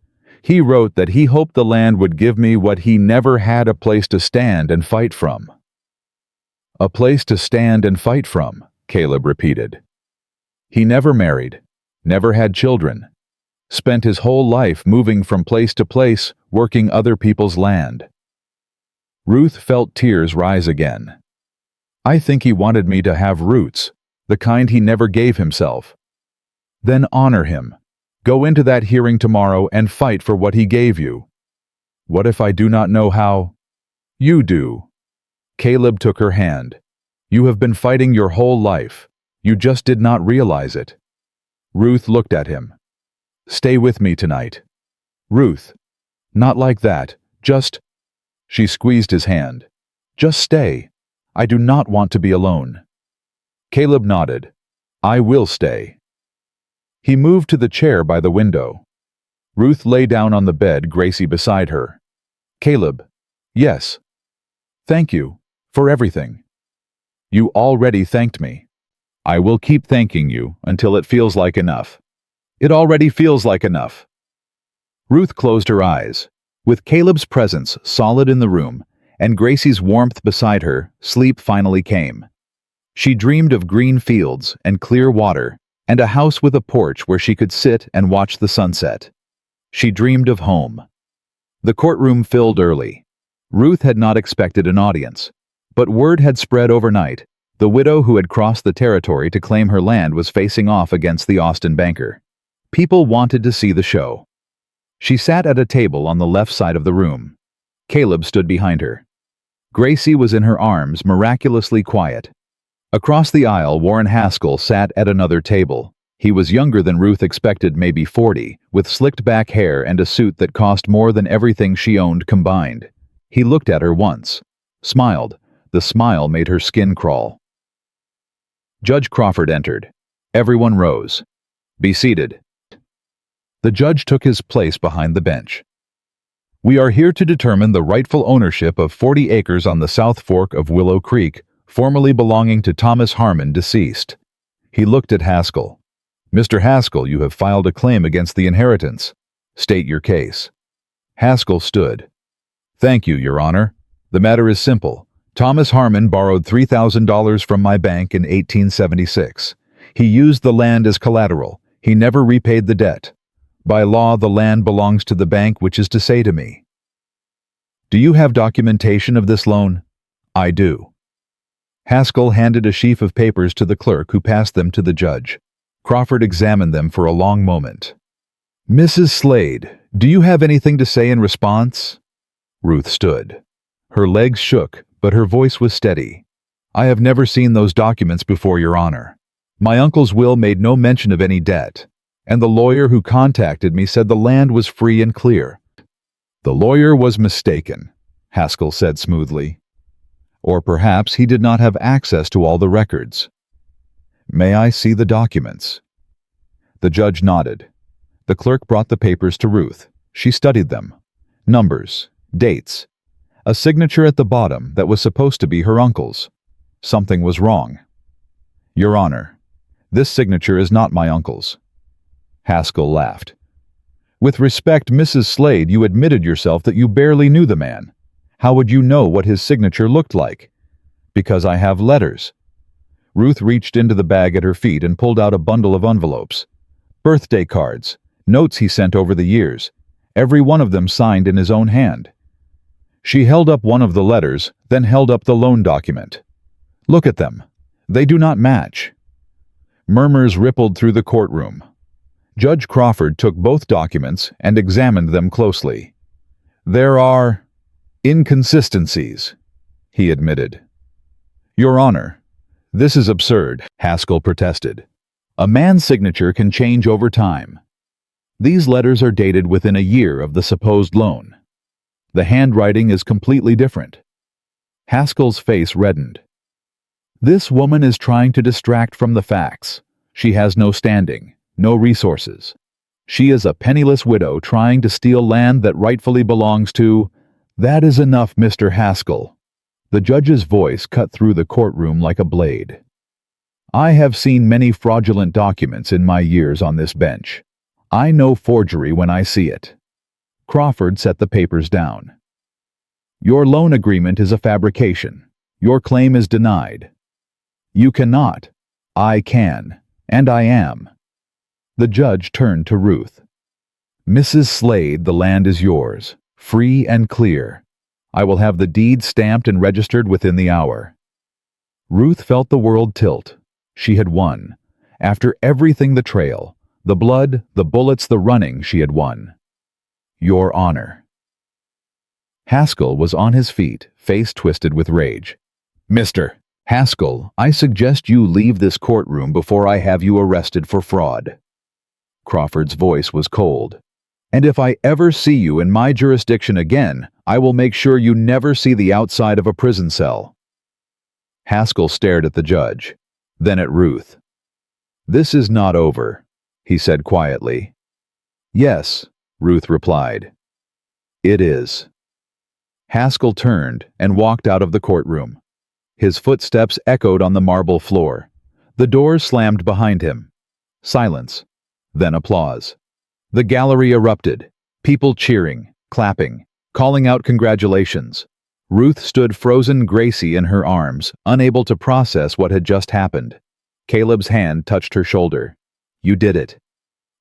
he wrote that he hoped the land would give me what he never had, a place to stand and fight from. A place to stand and fight from, Caleb repeated. He never married, never had children, spent his whole life moving from place to place, working other people's land. Ruth felt tears rise again. I think he wanted me to have roots, the kind he never gave himself. Then honor him. Go into that hearing tomorrow and fight for what he gave you. What if I do not know how? You do. Caleb took her hand. You have been fighting your whole life. You just did not realize it. Ruth looked at him. Stay with me tonight. Ruth. Not like that. Just... She squeezed his hand. Just stay. I do not want to be alone. Caleb nodded. I will stay. He moved to the chair by the window. Ruth lay down on the bed, Gracie beside her. Caleb. Yes. Thank you. For everything. You already thanked me. I will keep thanking you until it feels like enough. It already feels like enough. Ruth closed her eyes. With Caleb's presence solid in the room and Gracie's warmth beside her, sleep finally came. She dreamed of green fields and clear water and a house with a porch where she could sit and watch the sunset. She dreamed of home. The courtroom filled early. Ruth had not expected an audience, but word had spread overnight. The widow who had crossed the territory to claim her land was facing off against the Austin banker. People wanted to see the show. She sat at a table on the left side of the room. Caleb stood behind her. Gracie was in her arms, miraculously quiet. Across the aisle, Warren Haskell sat at another table. He was younger than Ruth expected, maybe 40, with slicked back hair and a suit that cost more than everything she owned combined. He looked at her once, smiled. The smile made her skin crawl. Judge Crawford entered. Everyone rose. Be seated. The judge took his place behind the bench. We are here to determine the rightful ownership of 40 acres on the South Fork of Willow Creek, formerly belonging to Thomas Harmon, deceased. He looked at Haskell. Mr. Haskell, you have filed a claim against the inheritance. State your case. Haskell stood. Thank you, Your Honor. The matter is simple. Thomas Harmon borrowed $3,000 from my bank in 1876. He used the land as collateral. He never repaid the debt. By law, the land belongs to the bank, which is to say to me. Do you have documentation of this loan? I do. Haskell handed a sheaf of papers to the clerk, who passed them to the judge. Crawford examined them for a long moment. Mrs. Slade, do you have anything to say in response? Ruth stood. Her legs shook, but her voice was steady. I have never seen those documents before, Your Honor. My uncle's will made no mention of any debt, and the lawyer who contacted me said the land was free and clear. The lawyer was mistaken, Haskell said smoothly. Or perhaps he did not have access to all the records. May I see the documents? The judge nodded. The clerk brought the papers to Ruth. She studied them. Numbers, dates, a signature at the bottom that was supposed to be her uncle's. Something was wrong. Your Honor, this signature is not my uncle's. Haskell laughed. With respect, Mrs. Slade, you admitted yourself that you barely knew the man. How would you know what his signature looked like? Because I have letters. Ruth reached into the bag at her feet and pulled out a bundle of envelopes. Birthday cards, notes he sent over the years, every one of them signed in his own hand. She held up one of the letters, then held up the loan document. Look at them. They do not match. Murmurs rippled through the courtroom. Judge Crawford took both documents and examined them closely. There are inconsistencies, he admitted. Your Honor, this is absurd, Haskell protested. A man's signature can change over time. These letters are dated within a year of the supposed loan. The handwriting is completely different. Haskell's face reddened. This woman is trying to distract from the facts. She has no standing, no resources. She is a penniless widow trying to steal land that rightfully belongs to... That is enough, Mr. Haskell. The judge's voice cut through the courtroom like a blade. I have seen many fraudulent documents in my years on this bench. I know forgery when I see it. Crawford set the papers down. Your loan agreement is a fabrication. Your claim is denied. You cannot. I can. And I am. The judge turned to Ruth. Mrs. Slade, the land is yours, free and clear. I will have the deed stamped and registered within the hour. Ruth felt the world tilt. She had won. After everything, the trail, the blood, the bullets, the running, she had won. Your Honor. Haskell was on his feet, face twisted with rage. "Mr. Haskell, I suggest you leave this courtroom before I have you arrested for fraud." Crawford's voice was cold. "And if I ever see you in my jurisdiction again, I will make sure you never see the outside of a prison cell." Haskell stared at the judge, then at Ruth. "This is not over," he said quietly. "Yes," Ruth replied. "It is." Haskell turned and walked out of the courtroom. His footsteps echoed on the marble floor. The doors slammed behind him. Silence. Then applause. The gallery erupted, people cheering, clapping, calling out congratulations. Ruth stood frozen, Gracie in her arms, unable to process what had just happened. Caleb's hand touched her shoulder. "You did it."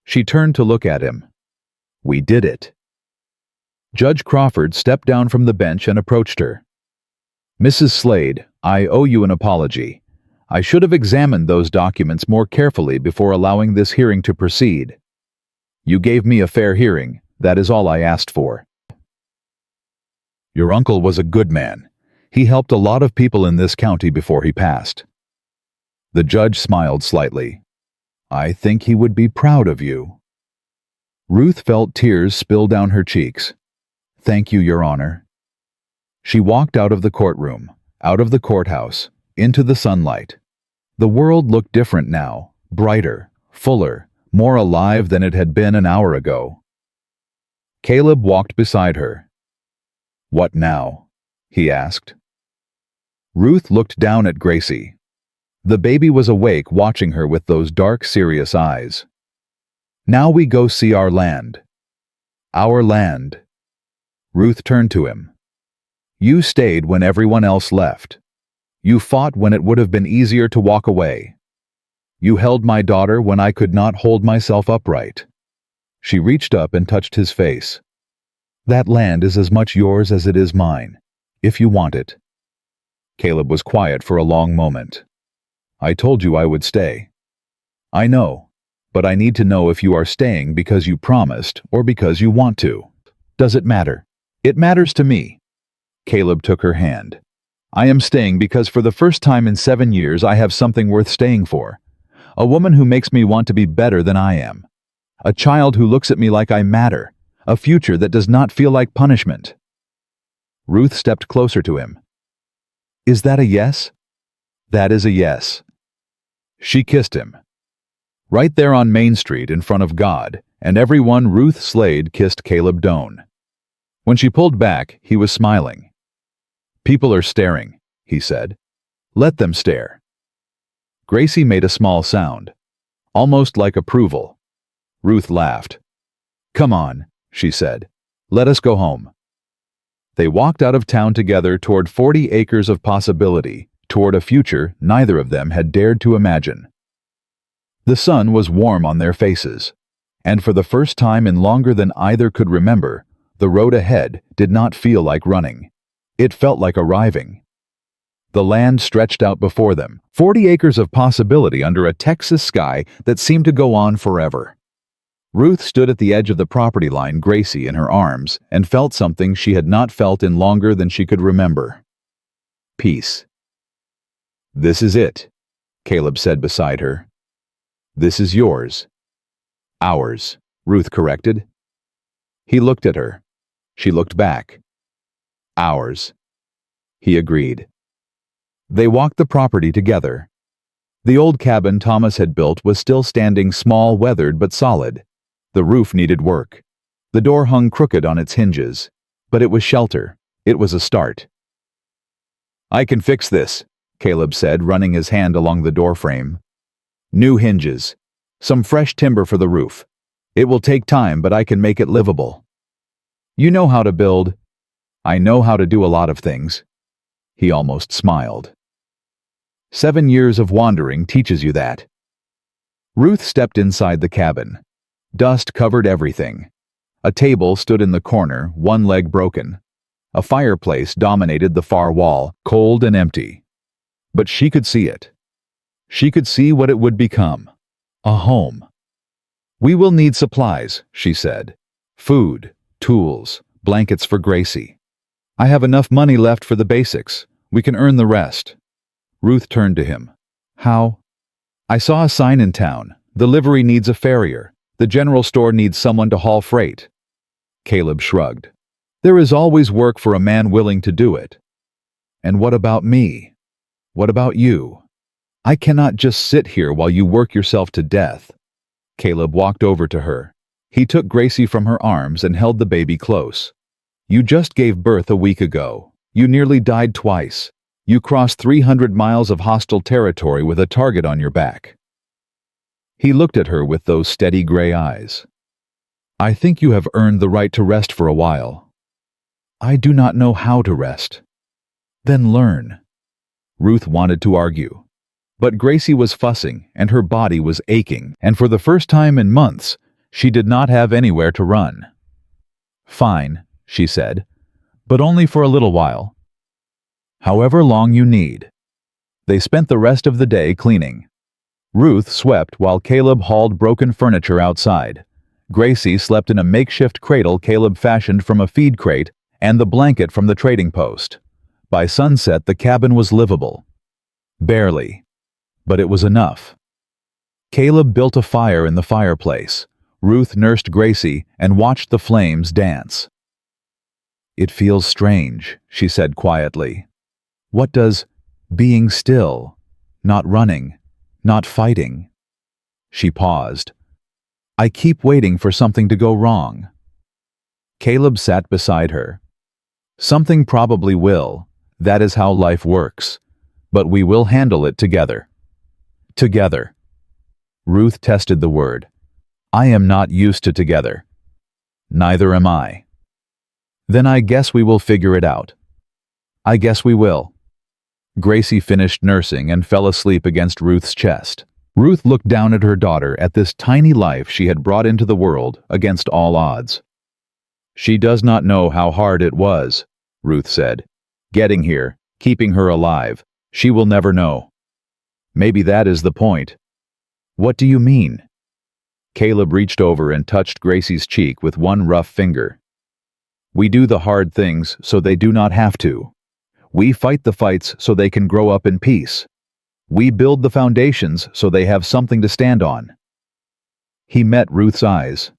She turned to look at him. "We did it." Judge Crawford stepped down from the bench and approached her. "Mrs. Slade, I owe you an apology. I should have examined those documents more carefully before allowing this hearing to proceed. You gave me a fair hearing. That is all I asked for. Your uncle was a good man. He helped a lot of people in this county before he passed." The judge smiled slightly. "I think he would be proud of you." Ruth felt tears spill down her cheeks. "Thank you, Your Honor." She walked out of the courtroom, out of the courthouse, into the sunlight. The world looked different now, brighter, fuller, more alive than it had been an hour ago. Caleb walked beside her. "What now?" he asked. Ruth looked down at Gracie. The baby was awake, watching her with those dark, serious eyes. "Now we go see our land." "Our land." Ruth turned to him. "You stayed when everyone else left. You fought when it would have been easier to walk away. You held my daughter when I could not hold myself upright." She reached up and touched his face. "That land is as much yours as it is mine, if you want it." Caleb was quiet for a long moment. "I told you I would stay." "I know, but I need to know if you are staying because you promised or because you want to. Does it matter?" "It matters to me." Caleb took her hand. "I am staying because for the first time in 7 years I have something worth staying for. A woman who makes me want to be better than I am. A child who looks at me like I matter. A future that does not feel like punishment." Ruth stepped closer to him. "Is that a yes?" "That is a yes." She kissed him. Right there on Main Street in front of God and everyone, Ruth Slade kissed Caleb Doan. When she pulled back, he was smiling. "People are staring," he said. "Let them stare." Gracie made a small sound, almost like approval. Ruth laughed. "Come on," she said. "Let us go home." They walked out of town together toward 40 acres of possibility, toward a future neither of them had dared to imagine. The sun was warm on their faces, and for the first time in longer than either could remember, the road ahead did not feel like running. It felt like arriving. The land stretched out before them, 40 acres of possibility under a Texas sky that seemed to go on forever. Ruth stood at the edge of the property line, Gracie in her arms, and felt something she had not felt in longer than she could remember. Peace. "This is it," Caleb said beside her. "This is yours." "Ours," Ruth corrected. He looked at her. She looked back. "Ours," he agreed. They walked the property together. The old cabin Thomas had built was still standing, small, weathered, but solid. The roof needed work. The door hung crooked on its hinges. But it was shelter. It was a start. "I can fix this," Caleb said, running his hand along the door frame. "New hinges. Some fresh timber for the roof. It will take time, but I can make it livable." "You know how to build." "I know how to do a lot of things." He almost smiled. 7 years of wandering teaches you that. Ruth stepped inside the cabin. Dust covered everything. A table stood in the corner, one leg broken. A fireplace dominated the far wall, cold and empty. But she could see it. She could see what it would become. A home. "We will need supplies," she said. "Food, tools, blankets for Gracie." I have enough money left for the basics. We can earn the rest. Ruth turned to him. How? I saw a sign in town. The livery needs a farrier. The general store needs someone to haul freight. Caleb shrugged. There is always work for a man willing to do it. And what about me? What about you? I cannot just sit here while you work yourself to death. Caleb walked over to her. He took Gracie from her arms and held the baby close. You just gave birth a week ago. You nearly died twice. You crossed 300 miles of hostile territory with a target on your back. He looked at her with those steady gray eyes. I think you have earned the right to rest for a while. I do not know how to rest. Then learn. Ruth wanted to argue. But Gracie was fussing, and her body was aching, and for the first time in months, she did not have anywhere to run. Fine, she said, but only for a little while. However long you need. They spent the rest of the day cleaning. Ruth swept while Caleb hauled broken furniture outside. Gracie slept in a makeshift cradle Caleb fashioned from a feed crate and the blanket from the trading post. By sunset, the cabin was livable. Barely. But it was enough. Caleb built a fire in the fireplace. Ruth nursed Gracie and watched the flames dance. It feels strange, she said quietly. What does being still, not running, not fighting? She paused. I keep waiting for something to go wrong. Caleb sat beside her. Something probably will. That is how life works. But we will handle it together. Together. Ruth tested the word. I am not used to together. Neither am I. Then I guess we will figure it out. I guess we will. Gracie finished nursing and fell asleep against Ruth's chest. Ruth looked down at her daughter, at this tiny life she had brought into the world against all odds. She does not know how hard it was, Ruth said. Getting here, keeping her alive. She will never know. Maybe that is the point. What do you mean? Caleb reached over and touched Gracie's cheek with one rough finger. We do the hard things so they do not have to. We fight the fights so they can grow up in peace. We build the foundations so they have something to stand on. He met Ruth's eyes.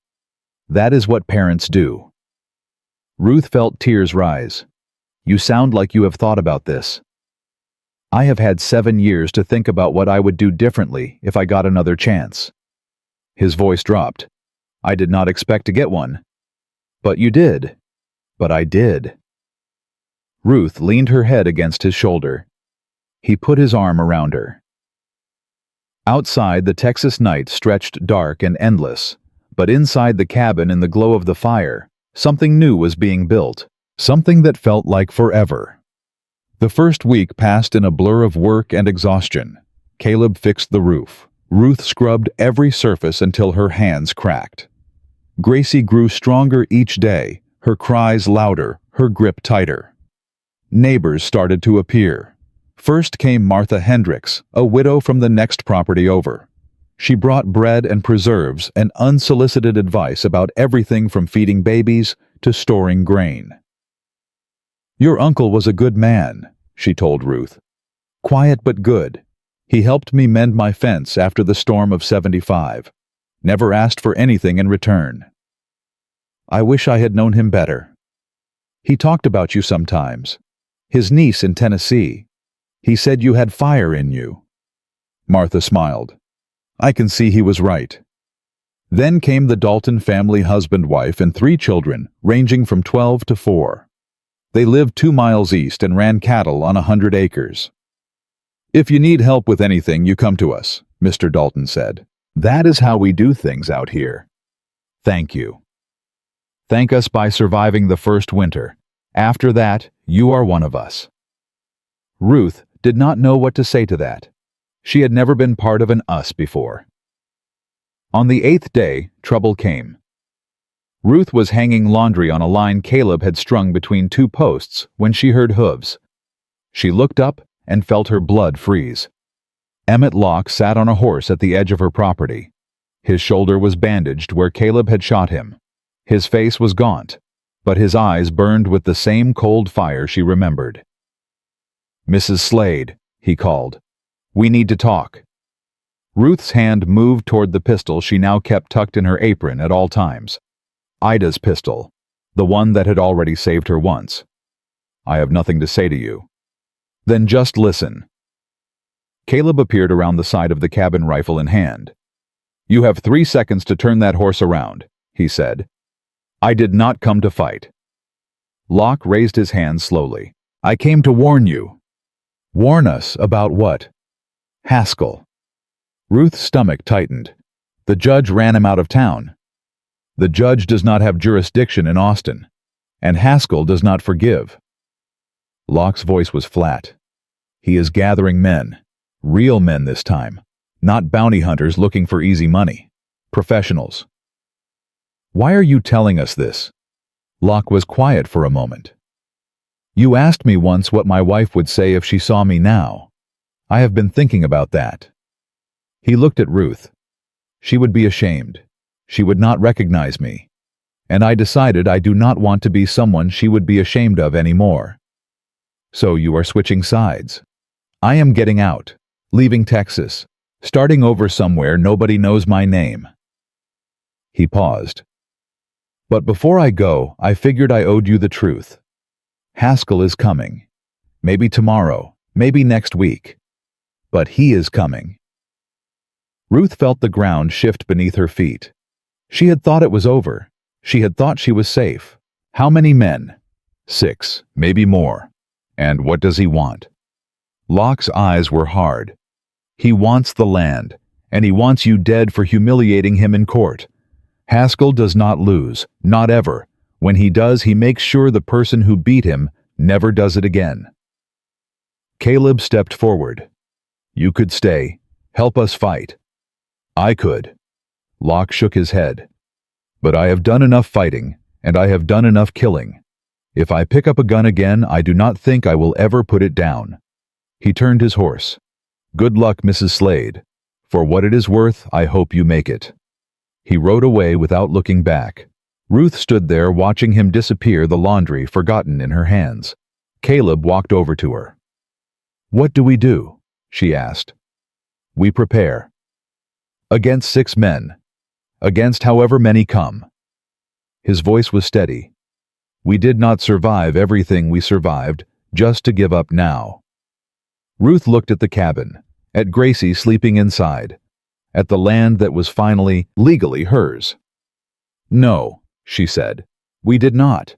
That is what parents do. Ruth felt tears rise. You sound like you have thought about this. I have had 7 years to think about what I would do differently if I got another chance. His voice dropped. I did not expect to get one. But you did. But I did. Ruth leaned her head against his shoulder. He put his arm around her. Outside, the Texas night stretched dark and endless, but inside the cabin in the glow of the fire, something new was being built, something that felt like forever. The first week passed in a blur of work and exhaustion. Caleb fixed the roof. Ruth scrubbed every surface until her hands cracked. Gracie grew stronger each day, her cries louder, her grip tighter. Neighbors started to appear. First came Martha Hendricks, a widow from the next property over. She brought bread and preserves and unsolicited advice about everything from feeding babies to storing grain. Your uncle was a good man, she told Ruth. Quiet but good. He helped me mend my fence after the storm of '75. Never asked for anything in return. I wish I had known him better. He talked about you sometimes. His niece in Tennessee. He said you had fire in you. Martha smiled. I can see he was right. Then came the Dalton family, husband, wife, and 3 children, ranging from 12 to 4. They lived 2 miles east and ran cattle on 100 acres. If you need help with anything, you come to us, Mr. Dalton said. That is how we do things out here. Thank you. Thank us by surviving the first winter. After that, you are one of us. Ruth did not know what to say to that. She had never been part of an us before. On the 8th day, trouble came. Ruth was hanging laundry on a line Caleb had strung between 2 posts when she heard hooves. She looked up and felt her blood freeze. Emmett Locke sat on a horse at the edge of her property. His shoulder was bandaged where Caleb had shot him. His face was gaunt, but his eyes burned with the same cold fire she remembered. "Mrs. Slade," he called. "We need to talk." Ruth's hand moved toward the pistol she now kept tucked in her apron at all times. Ida's pistol, the one that had already saved her once. "I have nothing to say to you." "Then just listen." Caleb appeared around the side of the cabin, rifle in hand. "You have 3 seconds to turn that horse around," he said. "I did not come to fight." Locke raised his hand slowly. "I came to warn you." "Warn us about what?" "Haskell." Ruth's stomach tightened. "The judge ran him out of town." "The judge does not have jurisdiction in Austin, and Haskell does not forgive." Locke's voice was flat. "He is gathering men, real men this time, not bounty hunters looking for easy money. Professionals." "Why are you telling us this?" Locke was quiet for a moment. "You asked me once what my wife would say if she saw me now. I have been thinking about that." He looked at Ruth. "She would be ashamed. She would not recognize me. And I decided I do not want to be someone she would be ashamed of anymore." "So you are switching sides." "I am getting out, leaving Texas, starting over somewhere nobody knows my name." He paused. "But before I go, I figured I owed you the truth. Haskell is coming. Maybe tomorrow, maybe next week. But he is coming." Ruth felt the ground shift beneath her feet. She had thought it was over. She had thought she was safe. How many men? 6, maybe more. And what does he want? Locke's eyes were hard. "He wants the land, and he wants you dead for humiliating him in court. Haskell does not lose, not ever. When he does, he makes sure the person who beat him never does it again." Caleb stepped forward. "You could stay, help us fight." "I could." Locke shook his head. "But I have done enough fighting, and I have done enough killing. If I pick up a gun again, I do not think I will ever put it down." He turned his horse. "Good luck, Mrs. Slade. For what it is worth, I hope you make it." He rode away without looking back. Ruth stood there watching him disappear, the laundry forgotten in her hands. Caleb walked over to her. "What do we do?" she asked. "We prepare. Against 6 men. Against however many come." His voice was steady. "We did not survive everything we survived just to give up now." Ruth looked at the cabin, at Gracie sleeping inside, at the land that was finally, legally hers. "No," she said, "we did not."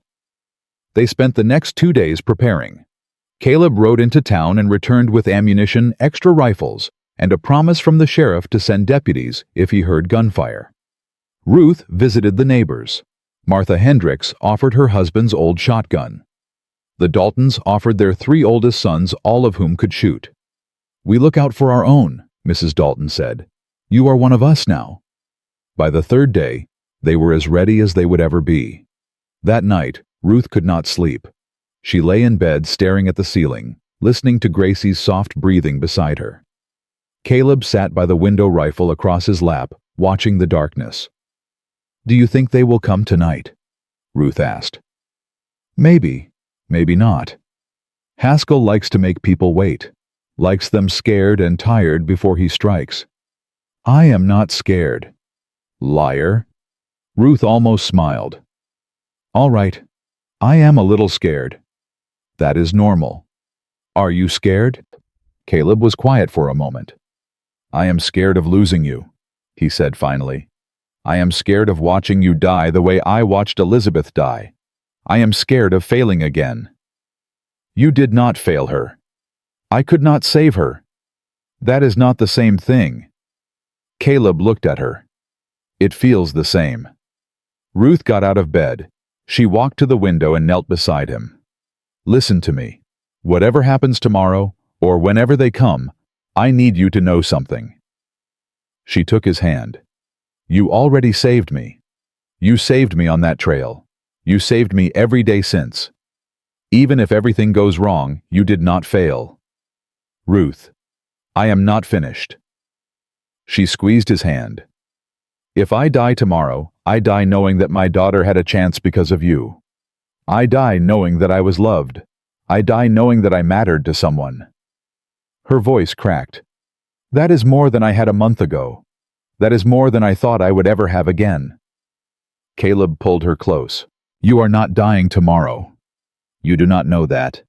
They spent the next 2 days preparing. Caleb rode into town and returned with ammunition, extra rifles, and a promise from the sheriff to send deputies if he heard gunfire. Ruth visited the neighbors. Martha Hendricks offered her husband's old shotgun. The Daltons offered their 3 oldest sons, all of whom could shoot. "We look out for our own," Mrs. Dalton said. "You are one of us now." By the 3rd day, they were as ready as they would ever be. That night, Ruth could not sleep. She lay in bed staring at the ceiling, listening to Gracie's soft breathing beside her. Caleb sat by the window, rifle across his lap, watching the darkness. "Do you think they will come tonight?" Ruth asked. "Maybe, maybe not. Haskell likes to make people wait, likes them scared and tired before he strikes. I am not scared." "Liar." Ruth almost smiled. "All right, I am a little scared. That is normal. Are you scared?" Caleb was quiet for a moment. "I am scared of losing you," he said finally. "I am scared of watching you die the way I watched Elizabeth die. I am scared of failing again." "You did not fail her. I could not save her. That is not the same thing." Caleb looked at her. "It feels the same." Ruth got out of bed. She walked to the window and knelt beside him. "Listen to me. Whatever happens tomorrow, or whenever they come, I need you to know something." She took his hand. "You already saved me. You saved me on that trail. You saved me every day since. Even if everything goes wrong, you did not fail." "Ruth, I am not finished." She squeezed his hand. "If I die tomorrow, I die knowing that my daughter had a chance because of you. I die knowing that I was loved. I die knowing that I mattered to someone. Her voice cracked. That is more than I had a month ago. That is more than I thought I would ever have again. Caleb pulled her close. You are not dying tomorrow. You do not know that.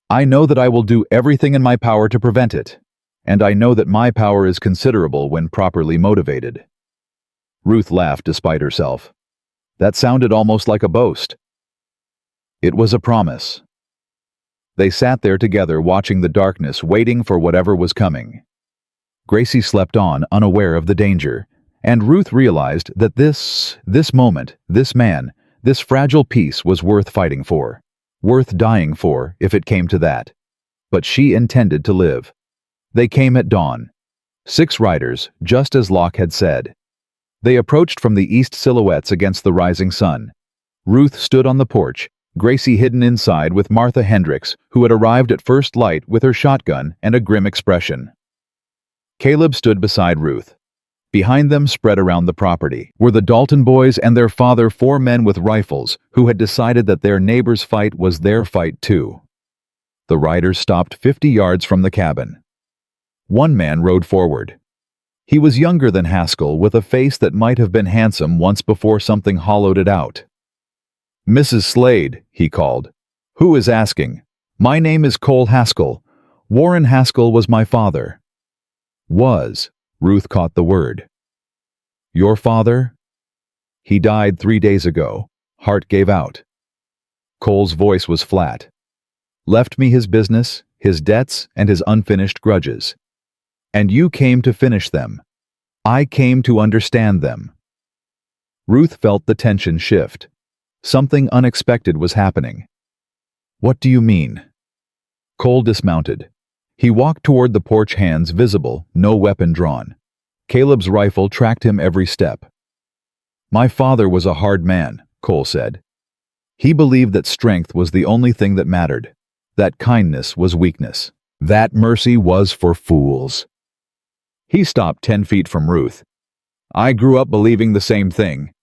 I know that I will do everything in my power to prevent it, and I know that my power is considerable when properly motivated. Ruth laughed despite herself. That sounded almost like a boast. It was a promise. They sat there together watching the darkness, waiting for whatever was coming. Gracie slept on, unaware of the danger, and Ruth realized that this moment, this man, this fragile piece was worth fighting for, worth dying for if it came to that. But she intended to live. They came at dawn. 6 riders, just as Locke had said. They approached from the east silhouettes against the rising sun. Ruth stood on the porch, Gracie hidden inside with Martha Hendricks, who had arrived at first light with her shotgun and a grim expression. Caleb stood beside Ruth. Behind them, spread around the property, were the Dalton boys and their father, 4 men with rifles, who had decided that their neighbor's fight was their fight too. The riders stopped 50 yards from the cabin. One man rode forward. He was younger than Haskell, with a face that might have been handsome once before something hollowed it out. Mrs. Slade, he called. Who is asking? My name is Cole Haskell. Warren Haskell was my father. Was. Ruth caught the word. Your father? He died 3 days ago. Heart gave out. Cole's voice was flat. Left me his business, his debts, and his unfinished grudges. And you came to finish them. I came to understand them. Ruth felt the tension shift. Something unexpected was happening. What do you mean? Cole dismounted. He walked toward the porch, hands visible, no weapon drawn. Caleb's rifle tracked him every step. My father was a hard man, Cole said. He believed that strength was the only thing that mattered, that kindness was weakness, that mercy was for fools. He stopped 10 feet from Ruth. I grew up believing the same thing,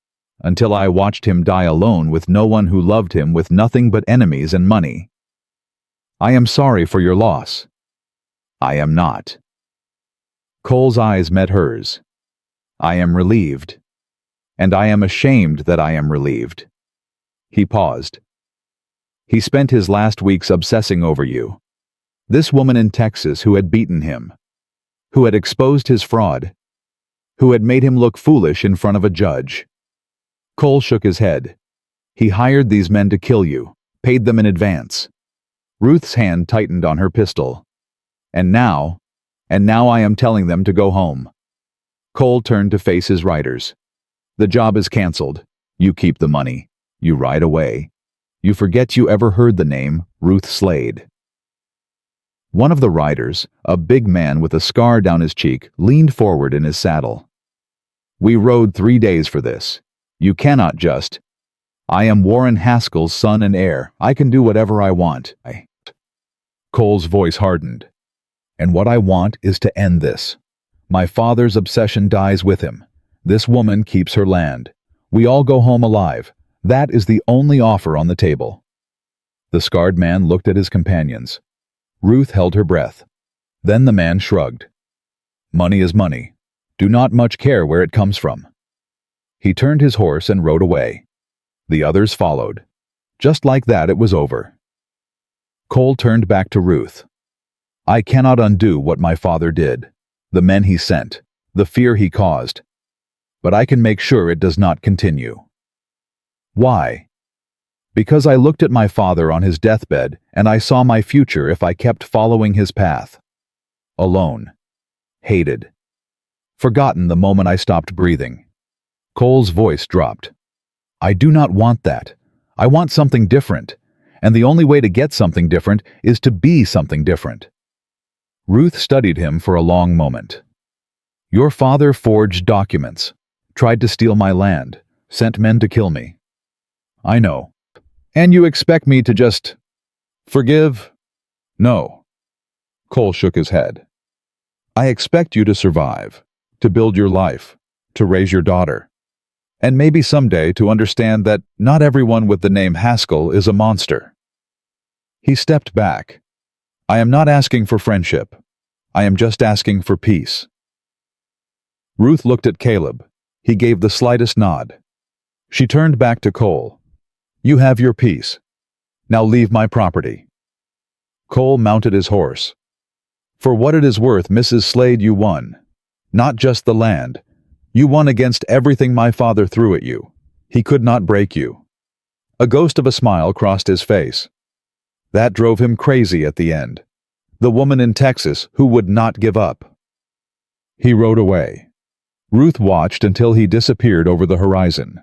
until I watched him die alone with no one who loved him, with nothing but enemies and money. I am sorry for your loss. I am not. Cole's eyes met hers. I am relieved. And I am ashamed that I am relieved. He paused. He spent his last weeks obsessing over you. This woman in Texas who had beaten him, who had exposed his fraud, who had made him look foolish in front of a judge. Cole shook his head. He hired these men to kill you, paid them in advance. Ruth's hand tightened on her pistol. And now I am telling them to go home. Cole turned to face his riders. The job is canceled. You keep the money. You ride away. You forget you ever heard the name Ruth Slade. One of the riders, a big man with a scar down his cheek, leaned forward in his saddle. We rode 3 days for this. You cannot just. I am Warren Haskell's son and heir. I can do whatever I want. Cole's voice hardened. And what I want is to end this. My father's obsession dies with him. This woman keeps her land. We all go home alive. That is the only offer on the table. The scarred man looked at his companions. Ruth held her breath. Then the man shrugged. Money is money. Do not much care where it comes from. He turned his horse and rode away. The others followed. Just like that, it was over. Cole turned back to Ruth. I cannot undo what my father did, the men he sent, the fear he caused. But I can make sure it does not continue. Why? Because I looked at my father on his deathbed and I saw my future if I kept following his path. Alone. Hated. Forgotten the moment I stopped breathing. Cole's voice dropped. I do not want that. I want something different. And the only way to get something different is to be something different. Ruth studied him for a long moment. Your father forged documents, tried to steal my land, sent men to kill me. I know. And you expect me to just forgive? No. Cole shook his head. I expect you to survive, to build your life, to raise your daughter. And maybe someday to understand that not everyone with the name Haskell is a monster. He stepped back. I am not asking for friendship. I am just asking for peace. Ruth looked at Caleb. He gave the slightest nod. She turned back to Cole. You have your peace. Now leave my property. Cole mounted his horse. For what it is worth, Mrs. Slade, you won. Not just the land. You won against everything my father threw at you. He could not break you. A ghost of a smile crossed his face. That drove him crazy at the end. The woman in Texas who would not give up. He rode away. Ruth watched until he disappeared over the horizon.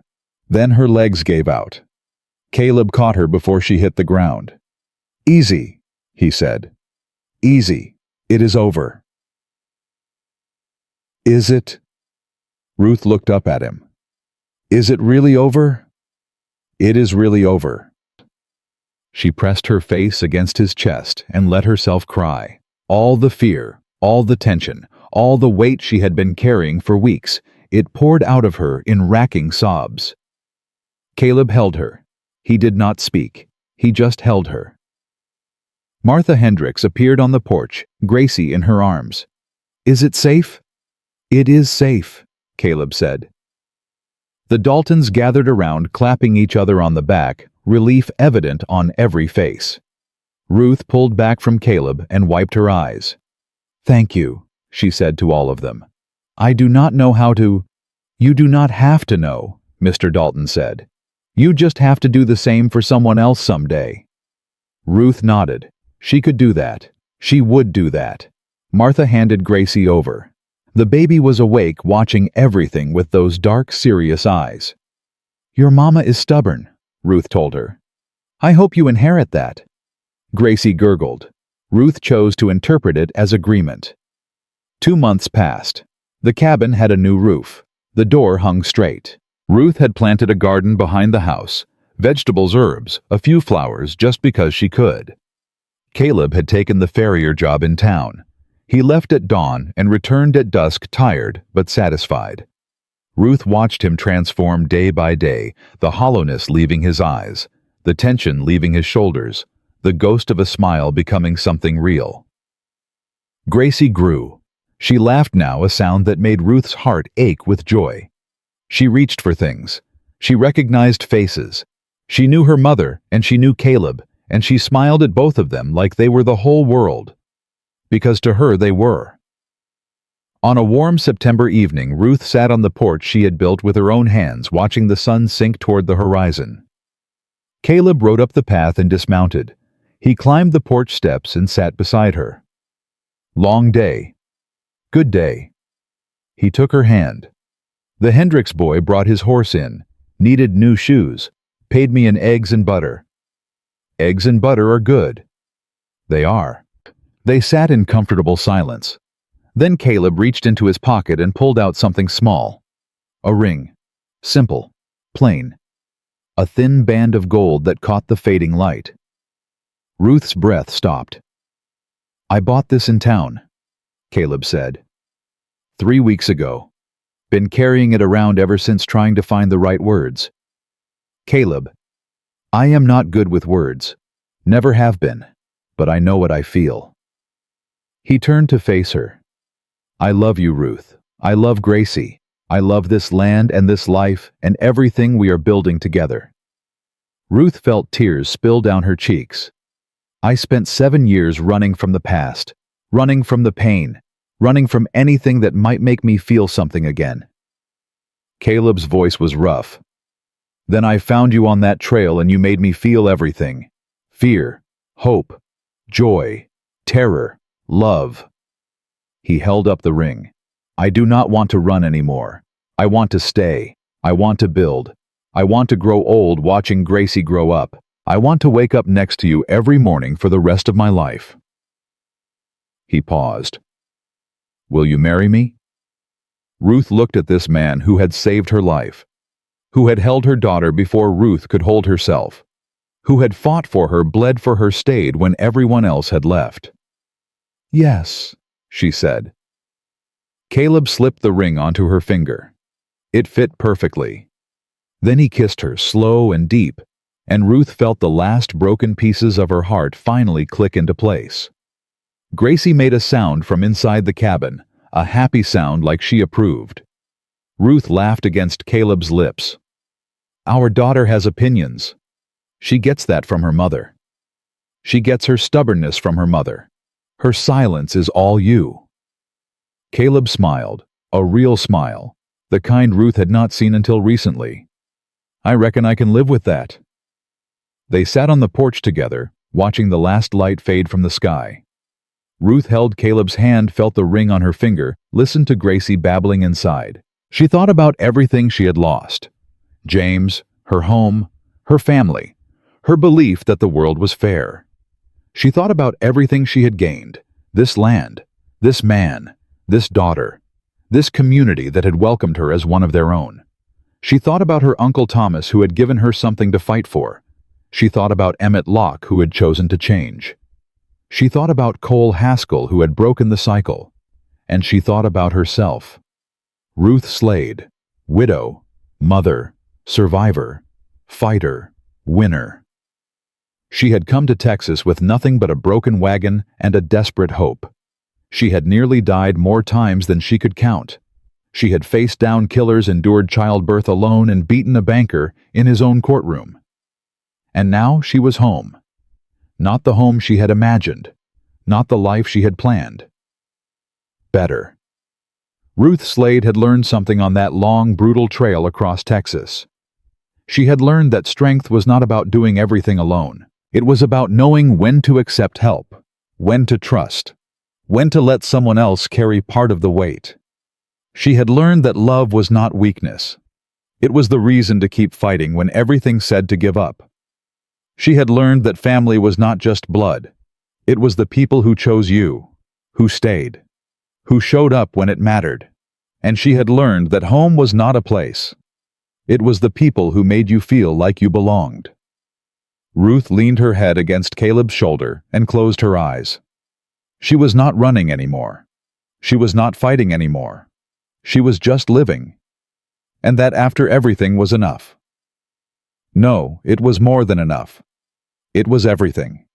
Then her legs gave out. Caleb caught her before she hit the ground. Easy, he said. Easy. It is over. Is it? Ruth looked up at him. Is it really over? It is really over. She pressed her face against his chest and let herself cry. All the fear, all the tension, all the weight she had been carrying for weeks, it poured out of her in racking sobs. Caleb held her. He did not speak. He just held her. Martha Hendricks appeared on the porch, Gracie in her arms. Is it safe? It is safe, Caleb said. The Daltons gathered around, clapping each other on the back, relief evident on every face. Ruth pulled back from Caleb and wiped her eyes. Thank you, she said to all of them. I do not know how to. You do not have to know, Mr. Dalton said. You just have to do the same for someone else someday. Ruth nodded. She could do that. She would do that. Martha handed Gracie over. The baby was awake, watching everything with those dark, serious eyes. Your mama is stubborn, Ruth told her. I hope you inherit that. Gracie gurgled. Ruth chose to interpret it as agreement. 2 months passed. The cabin had a new roof. The door hung straight. Ruth had planted a garden behind the house, vegetables, herbs, a few flowers just because she could. Caleb had taken the farrier job in town. He left at dawn and returned at dusk, tired but satisfied. Ruth watched him transform day by day, the hollowness leaving his eyes, the tension leaving his shoulders, the ghost of a smile becoming something real. Gracie grew. She laughed now, a sound that made Ruth's heart ache with joy. She reached for things. She recognized faces. She knew her mother and she knew Caleb, and she smiled at both of them like they were the whole world. Because to her they were. On a warm September evening, Ruth sat on the porch she had built with her own hands, watching the sun sink toward the horizon. Caleb rode up the path and dismounted. He climbed the porch steps and sat beside her. Long day. Good day. He took her hand. The Hendricks boy brought his horse in, needed new shoes, paid me in eggs and butter. Eggs and butter are good. They are. They sat in comfortable silence. Then Caleb reached into his pocket and pulled out something small. A ring. Simple. Plain. A thin band of gold that caught the fading light. Ruth's breath stopped. I bought this in town, Caleb said. 3 weeks ago. Been carrying it around ever since, trying to find the right words. Caleb, I am not good with words. Never have been. But I know what I feel. He turned to face her. I love you, Ruth. I love Gracie. I love this land and this life and everything we are building together. Ruth felt tears spill down her cheeks. I spent 7 years running from the past, running from the pain, running from anything that might make me feel something again. Caleb's voice was rough. Then I found you on that trail and you made me feel everything. Fear, hope, joy, terror, love. He held up the ring. I do not want to run anymore. I want to stay. I want to build. I want to grow old watching Gracie grow up. I want to wake up next to you every morning for the rest of my life. He paused. Will you marry me? Ruth looked at this man who had saved her life, who had held her daughter before Ruth could hold herself, who had fought for her, bled for her, stayed when everyone else had left. Yes, she said. Caleb slipped the ring onto her finger. It fit perfectly. Then he kissed her slow and deep, and Ruth felt the last broken pieces of her heart finally click into place. Gracie made a sound from inside the cabin, a happy sound like she approved. Ruth laughed against Caleb's lips. Our daughter has opinions. She gets that from her mother. She gets her stubbornness from her mother. Her silence is all you. Caleb smiled, a real smile, the kind Ruth had not seen until recently. I reckon I can live with that. They sat on the porch together, watching the last light fade from the sky. Ruth held Caleb's hand, felt the ring on her finger, listened to Gracie babbling inside. She thought about everything she had lost. James, her home, her family, her belief that the world was fair. She thought about everything she had gained, this land, this man, this daughter, this community that had welcomed her as one of their own. She thought about her Uncle Thomas, who had given her something to fight for. She thought about Emmett Locke, who had chosen to change. She thought about Cole Haskell, who had broken the cycle. And she thought about herself. Ruth Slade, widow, mother, survivor, fighter, winner. She had come to Texas with nothing but a broken wagon and a desperate hope. She had nearly died more times than she could count. She had faced down killers, endured childbirth alone, and beaten a banker in his own courtroom. And now she was home. Not the home she had imagined, not the life she had planned. Better. Ruth Slade had learned something on that long, brutal trail across Texas. She had learned that strength was not about doing everything alone. It was about knowing when to accept help, when to trust, when to let someone else carry part of the weight. She had learned that love was not weakness. It was the reason to keep fighting when everything said to give up. She had learned that family was not just blood. It was the people who chose you, who stayed, who showed up when it mattered. And she had learned that home was not a place. It was the people who made you feel like you belonged. Ruth leaned her head against Caleb's shoulder and closed her eyes. She was not running anymore. She was not fighting anymore. She was just living. And that after everything was enough. No, it was more than enough. It was everything.